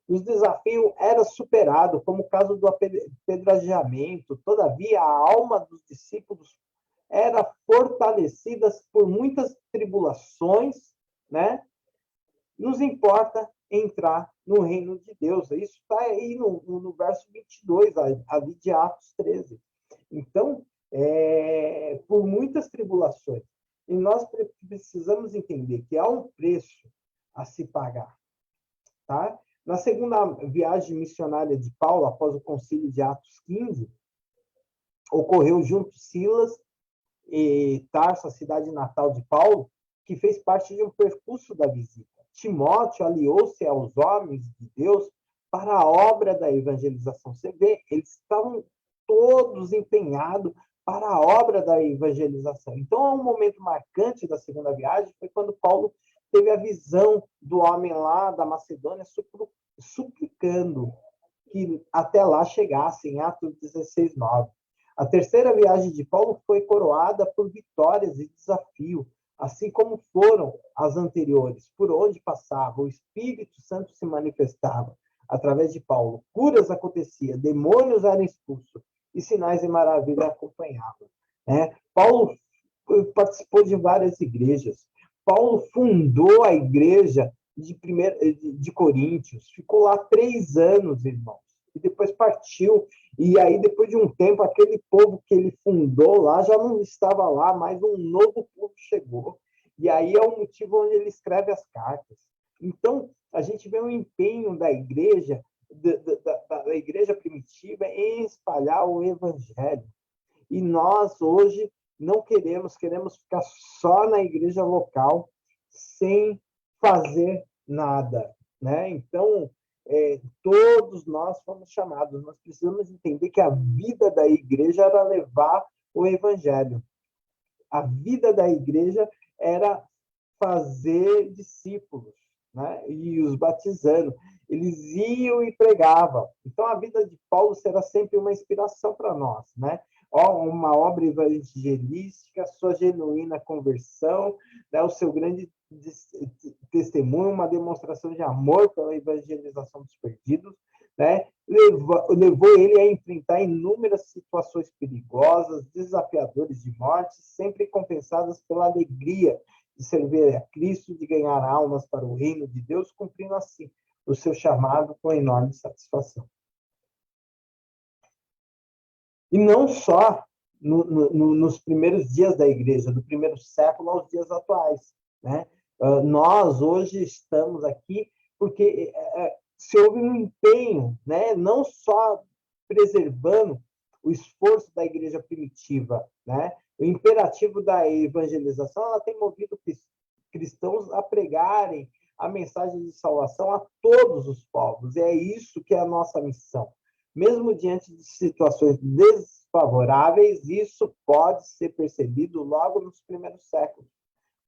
Os desafios eram superados, como o caso do apedrejamento. Todavia, a alma dos discípulos era fortalecida por muitas tribulações, né? Nos importa entrar no reino de Deus. Isso está aí no verso 22, ali de Atos 13. Então, por muitas tribulações. E nós precisamos entender que há um preço a se pagar, tá? Na segunda viagem missionária de Paulo, após o concílio de Atos 15, ocorreu junto Silas e Tarso, a cidade natal de Paulo, que fez parte de um percurso da visita. Timóteo aliou-se aos homens de Deus para a obra da evangelização. Você vê, eles estavam todos empenhados para a obra da evangelização. Então, um momento marcante da segunda viagem foi quando Paulo teve a visão do homem lá da Macedônia suplicando que até lá chegasse, em Atos 16, 9. A terceira viagem de Paulo foi coroada por vitórias e desafio, assim como foram as anteriores, por onde passava, o Espírito Santo se manifestava através de Paulo, curas aconteciam, demônios eram expulsos e sinais e maravilhas acompanhavam. Paulo participou de várias igrejas. Paulo fundou a igreja de Coríntios, ficou lá 3 anos, irmãos, e depois partiu. E aí, depois de um tempo, aquele povo que ele fundou lá já não estava lá, mas um novo povo chegou. E aí é o motivo onde ele escreve as cartas. Então, a gente vê o empenho da igreja, da igreja primitiva, em espalhar o evangelho. E nós, hoje, não queremos ficar só na igreja local, sem fazer nada, né? Então, todos nós fomos chamados, nós precisamos entender que a vida da igreja era levar o evangelho. A vida da igreja era fazer discípulos, né? E os batizando. Eles iam e pregavam. Então, a vida de Paulo será sempre uma inspiração para nós, né? Uma obra evangelística, sua genuína conversão, né? O seu grande testemunho, uma demonstração de amor pela evangelização dos perdidos, né? Levou ele a enfrentar inúmeras situações perigosas, desafiadoras de morte, sempre compensadas pela alegria de servir a Cristo, de ganhar almas para o reino de Deus, cumprindo assim o seu chamado com enorme satisfação. E não só nos primeiros dias da igreja, do primeiro século aos dias atuais, né? Nós hoje estamos aqui porque se houve um empenho, né? Não só preservando o esforço da igreja primitiva, né? O imperativo da evangelização, ela tem movido cristãos a pregarem a mensagem de salvação a todos os povos. E é isso que é a nossa missão. Mesmo diante de situações desfavoráveis, isso pode ser percebido logo nos primeiros séculos,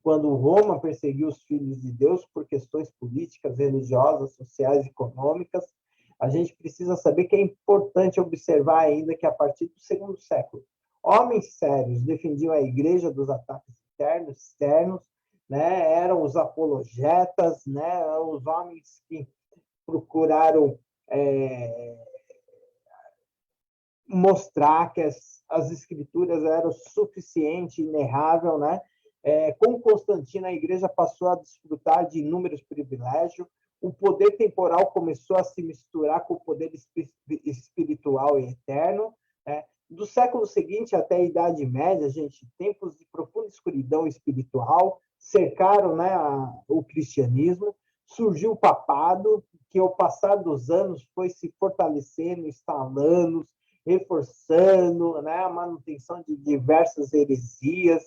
quando Roma perseguiu os filhos de Deus por questões políticas, religiosas, sociais e econômicas. A gente precisa saber que é importante observar ainda que, a partir do segundo século, homens sérios defendiam a igreja dos ataques internos, externos, né? Eram os apologetas, né? Os homens que procuraram mostrar que as escrituras eram suficiente, inerrável, né? Com Constantino, a igreja passou a desfrutar de inúmeros privilégios, o poder temporal começou a se misturar com o poder espiritual e eterno, né? Do século seguinte até a Idade Média, gente, tempos de profunda escuridão espiritual cercaram, né, o cristianismo, surgiu o papado, que ao passar dos anos foi se fortalecendo, instalando, reforçando, né, a manutenção de diversas heresias,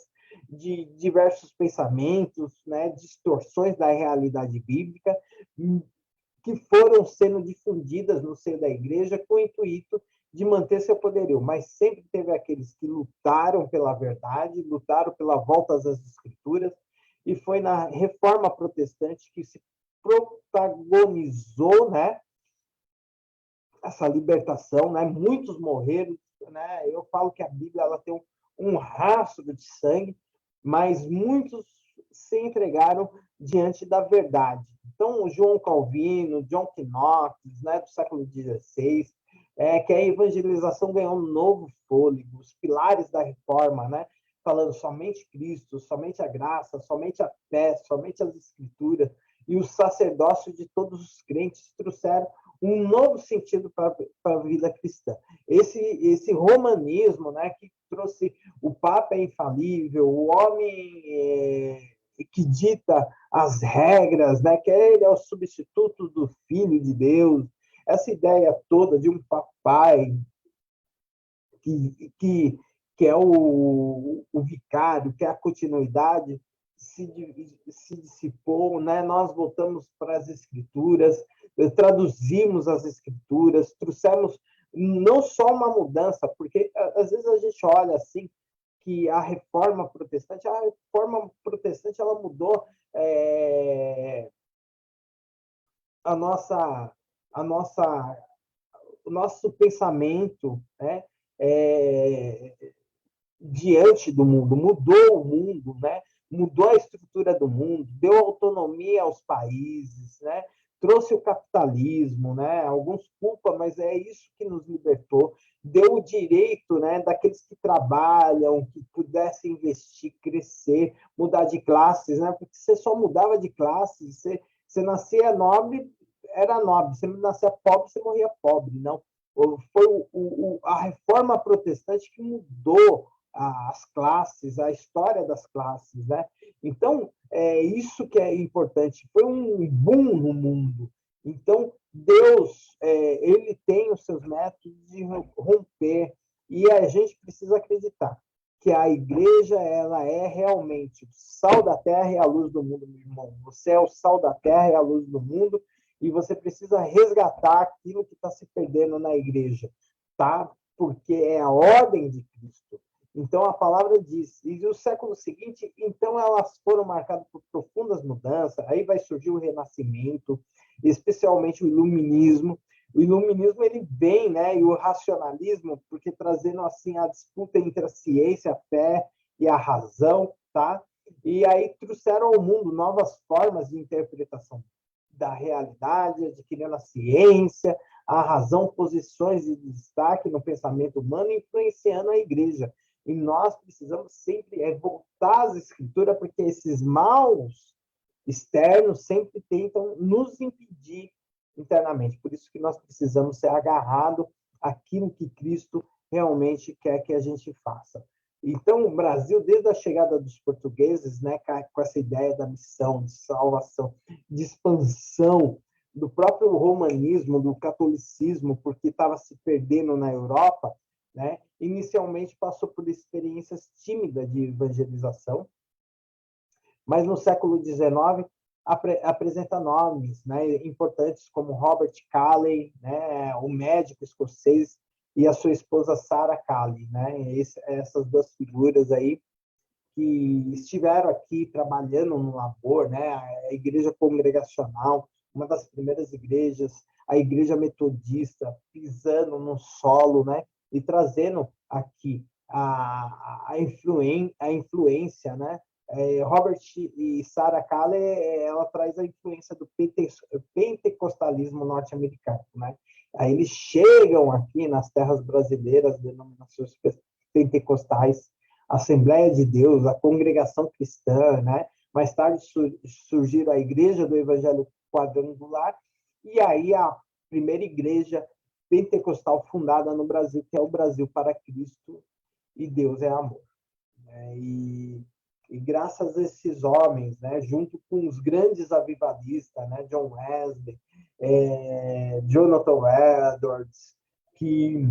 de diversos pensamentos, né, distorções da realidade bíblica, que foram sendo difundidas no seio da igreja com o intuito de manter seu poderio. Mas sempre teve aqueles que lutaram pela verdade, lutaram pela volta às escrituras, e foi na Reforma Protestante que se protagonizou, né, essa libertação, né? Muitos morreram, né? Eu falo que a Bíblia ela tem um rastro de sangue, mas muitos se entregaram diante da verdade. Então, o João Calvino, John Knox, né, do século XVI, que a evangelização ganhou um novo fôlego, os pilares da reforma, né? Falando somente Cristo, somente a graça, somente a fé, somente as escrituras, e o sacerdócio de todos os crentes trouxeram um novo sentido para a vida cristã. Esse romanismo, né, que trouxe o Papa é infalível, o homem que dita as regras, né, que ele é o substituto do Filho de Deus, essa ideia toda de um papai que é o vicário, que é a continuidade, se dissipou, né? Nós voltamos para as Escrituras, traduzimos as escrituras, trouxemos não só uma mudança, porque às vezes a gente olha assim, que a reforma protestante, ela mudou a nossa, a nossa, o nosso pensamento, né? É, diante do mundo, mudou o mundo, né? Mudou a estrutura do mundo, deu autonomia aos países, né? Trouxe o capitalismo, né? Alguns culpam, mas é isso que nos libertou. Deu o direito, né, daqueles que trabalham, que pudessem investir, crescer, mudar de classes, né? Porque você só mudava de classe, você nascia nobre, era nobre, você nascia pobre, você morria pobre, não. Foi a reforma protestante que mudou as classes, a história das classes, né? Então, é isso que é importante. Foi um boom no mundo. Então, Deus, ele tem os seus métodos de romper, e a gente precisa acreditar que a igreja, ela é realmente o sal da terra e a luz do mundo, meu irmão. Você é o sal da terra e a luz do mundo, e você precisa resgatar aquilo que está se perdendo na igreja, tá? Porque é a ordem de Cristo. Então, a palavra diz, e o século seguinte, então elas foram marcadas por profundas mudanças, aí vai surgir o Renascimento, especialmente o Iluminismo. O Iluminismo, ele vem, né, e o racionalismo, porque trazendo, assim, a disputa entre a ciência, a fé e a razão, tá? E aí trouxeram ao mundo novas formas de interpretação da realidade, adquirindo a ciência, a razão, posições de destaque no pensamento humano, influenciando a igreja. E nós precisamos sempre voltar às escrituras, porque esses maus externos sempre tentam nos impedir internamente. Por isso que nós precisamos ser agarrados àquilo que Cristo realmente quer que a gente faça. Então, o Brasil, desde a chegada dos portugueses, né, com essa ideia da missão, de salvação, de expansão do próprio romanismo, do catolicismo, porque estava se perdendo na Europa, né? Inicialmente passou por experiências tímidas de evangelização, mas no século XIX apresenta nomes, né, importantes como Robert Calley, né, o médico escocês, e a sua esposa Sarah Calley, né? Essas duas figuras aí que estiveram aqui trabalhando no labor, né? A igreja congregacional, uma das primeiras igrejas, a igreja metodista, pisando no solo, né? E trazendo aqui a influência, né? Robert e Sarah Calley, ela traz a influência do pentecostalismo norte-americano, né? Aí eles chegam aqui nas terras brasileiras, denominações pentecostais, Assembleia de Deus, a Congregação Cristã, né? Mais tarde surgiram a Igreja do Evangelho Quadrangular, e aí a primeira igreja pentecostal fundada no Brasil, que é o Brasil para Cristo e Deus é amor. E graças a esses homens, né, junto com os grandes avivalistas, né, John Wesley, Jonathan Edwards, que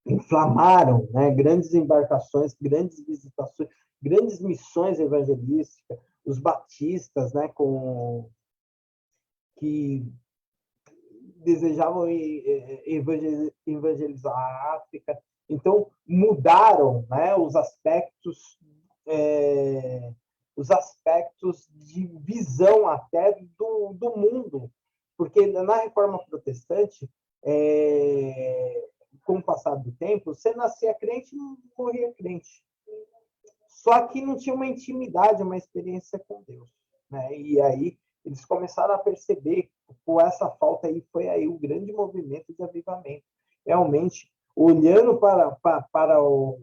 inflamaram, né, grandes embarcações, grandes visitações, grandes missões evangelísticas, os batistas, né, que desejavam evangelizar a África. Então, mudaram, né, os aspectos de visão até do mundo. Porque na Reforma Protestante, com o passar do tempo, você nascia crente e morria crente. Só que não tinha uma intimidade, uma experiência com Deus, né? E aí eles começaram a perceber por essa falta aí, foi aí o grande movimento de avivamento. Realmente, olhando para o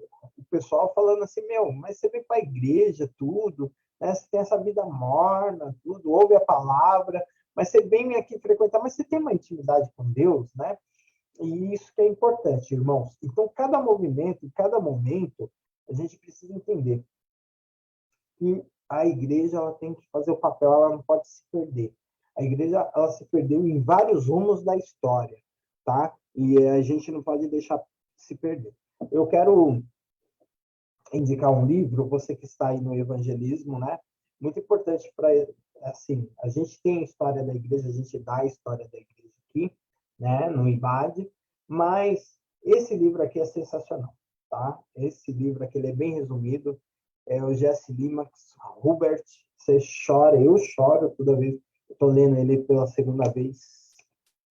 pessoal falando assim, mas você vem para a igreja, tudo, né? Você tem essa vida morna, tudo, ouve a palavra, mas você vem aqui frequentar, mas você tem uma intimidade com Deus, né? E isso que é importante, irmãos. Então, cada movimento, cada momento, a gente precisa entender que a igreja ela tem que fazer o papel, ela não pode se perder. A igreja ela se perdeu em vários rumos da história, tá? E a gente não pode deixar se perder. Eu quero indicar um livro, você que está aí no evangelismo, né? Muito importante para assim, a gente tem a história da igreja, a gente dá a história da igreja aqui, né, no IBAD, mas esse livro aqui é sensacional, tá? Esse livro aqui, ele é bem resumido, é o Jesse Limax, Hubert, você chora, eu choro toda vez que estou lendo ele pela segunda vez,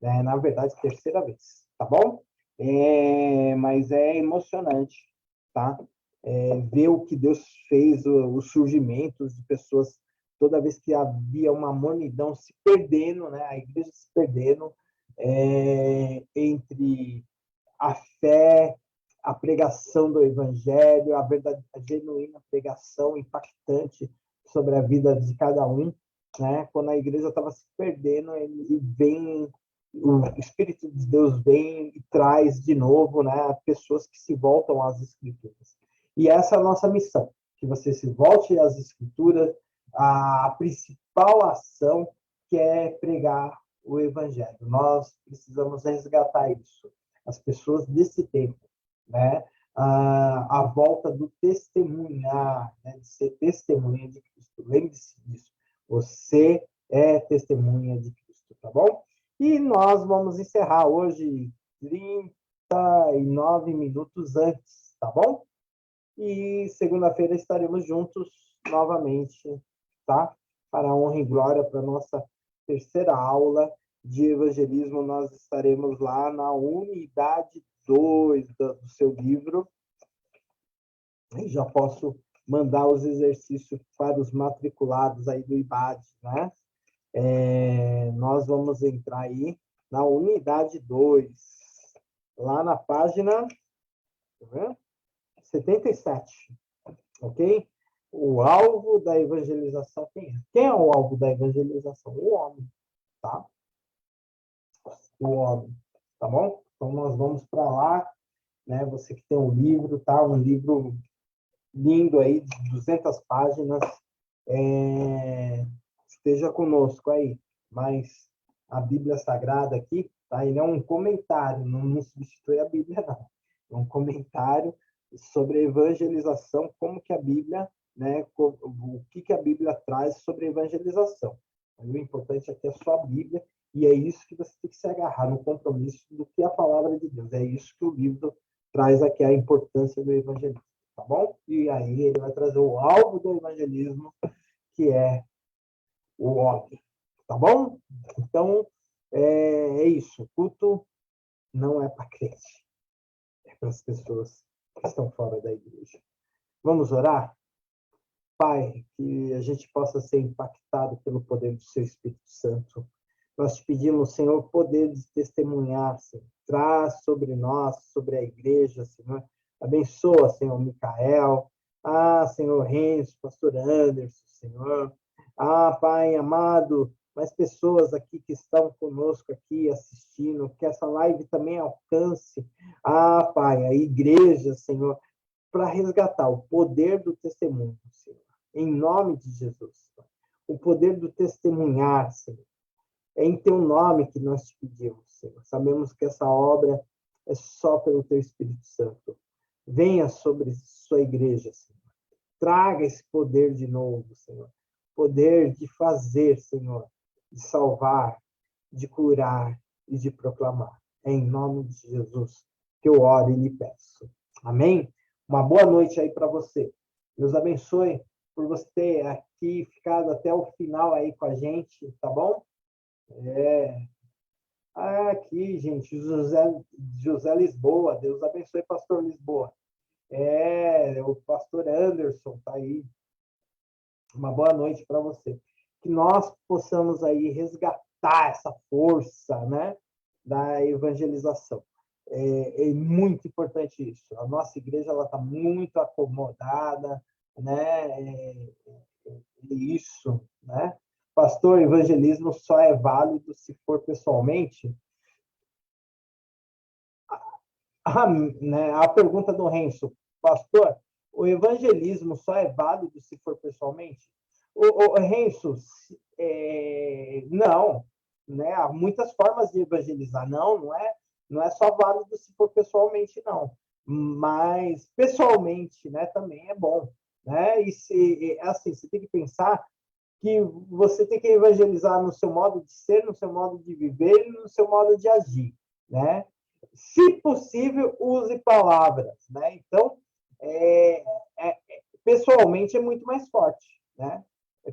né? Na verdade, terceira vez, tá bom? Mas é emocionante, tá? Ver o que Deus fez, os surgimentos de pessoas, toda vez que havia uma mornidão se perdendo, né? A igreja se perdendo, entre a fé, a pregação do evangelho, a verdade, a genuína pregação impactante sobre a vida de cada um, né? Quando a igreja estava se perdendo, ele vem, o Espírito de Deus vem e traz de novo, né, pessoas que se voltam às Escrituras. E essa é a nossa missão, que você se volte às Escrituras, a principal ação que é pregar o Evangelho. Nós precisamos resgatar isso. As pessoas desse tempo, né? A volta do testemunhar, né? De ser testemunha de Cristo. Lembre-se disso. Você é testemunha de Cristo, tá bom? E nós vamos encerrar hoje 39 minutos antes, tá bom? E segunda-feira estaremos juntos novamente, tá? Para a honra e glória, para a nossa terceira aula de evangelismo. Nós estaremos lá na unidade 2 do seu livro. Eu já posso mandar os exercícios para os matriculados aí do IBAD, né? Nós vamos entrar aí na unidade 2, lá na página, tá vendo? 77, ok? O alvo da evangelização, quem é? Quem é o alvo da evangelização? O homem, tá? O homem, tá bom? Então, nós vamos para lá, né? Você que tem um livro, tá? Um livro lindo aí, de 200 páginas, esteja conosco aí. Mas a Bíblia Sagrada aqui, tá? Ele é um comentário, não substitui a Bíblia, não. É um comentário sobre a evangelização, como que a Bíblia, né, o que a Bíblia traz sobre a evangelização. O importante aqui é só a Bíblia, e é isso que você tem que se agarrar no compromisso do que a palavra de Deus. É isso que o livro traz aqui, a importância do evangelismo, tá bom? E aí ele vai trazer o alvo do evangelismo, que é o homem, tá bom? Então, é isso. O culto não é para crente, é para as pessoas que estão fora da igreja. Vamos orar? Pai, que a gente possa ser impactado pelo poder do seu Espírito Santo. Nós te pedimos, Senhor, poder de testemunhar, Senhor. Traz sobre nós, sobre a igreja, Senhor. Abençoa, Senhor, Micael. Senhor Renzo, pastor Anderson, Senhor. Pai amado, mais pessoas aqui que estão conosco aqui assistindo, que essa live também alcance, Pai, a igreja, Senhor, para resgatar o poder do testemunho, Senhor. Em nome de Jesus. O poder do testemunhar, Senhor. É em teu nome que nós te pedimos, Senhor. Sabemos que essa obra é só pelo teu Espírito Santo. Venha sobre sua igreja, Senhor. Traga esse poder de novo, Senhor. Poder de fazer, Senhor. De salvar, de curar e de proclamar. É em nome de Jesus que eu oro e lhe peço. Amém? Uma boa noite aí para você. Deus abençoe por você ter aqui ficado até o final aí com a gente, tá bom? Aqui, gente, José Lisboa. Deus abençoe, pastor Lisboa. O pastor Anderson tá aí. Uma boa noite para você. Que nós possamos aí resgatar essa força, né, da evangelização. É muito importante isso. A nossa igreja ela está muito acomodada, né? Isso, né? Pastor, evangelismo só é válido se for pessoalmente? Né, a pergunta do Renzo, pastor, o evangelismo só é válido se for pessoalmente? O Renzo, não, né? Há muitas formas de evangelizar, não é só válido se for pessoalmente, não. Mas pessoalmente, né, também é bom, né? Assim, você tem que pensar que você tem que evangelizar no seu modo de ser, no seu modo de viver e no seu modo de agir, né? Se possível, use palavras, né? Então, é, pessoalmente é muito mais forte, né?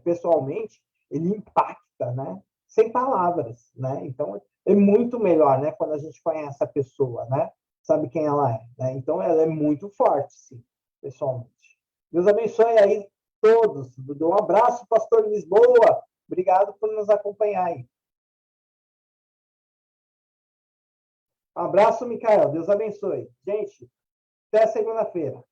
Pessoalmente, ele impacta, né? Sem palavras, né? Então, é muito melhor, né? Quando a gente conhece a pessoa, né? Sabe quem ela é, né? Então, ela é muito forte, sim, pessoalmente. Deus abençoe aí todos. Um abraço, pastor Lisboa. Obrigado por nos acompanhar aí. Um abraço, Micael. Deus abençoe. Gente, até segunda-feira.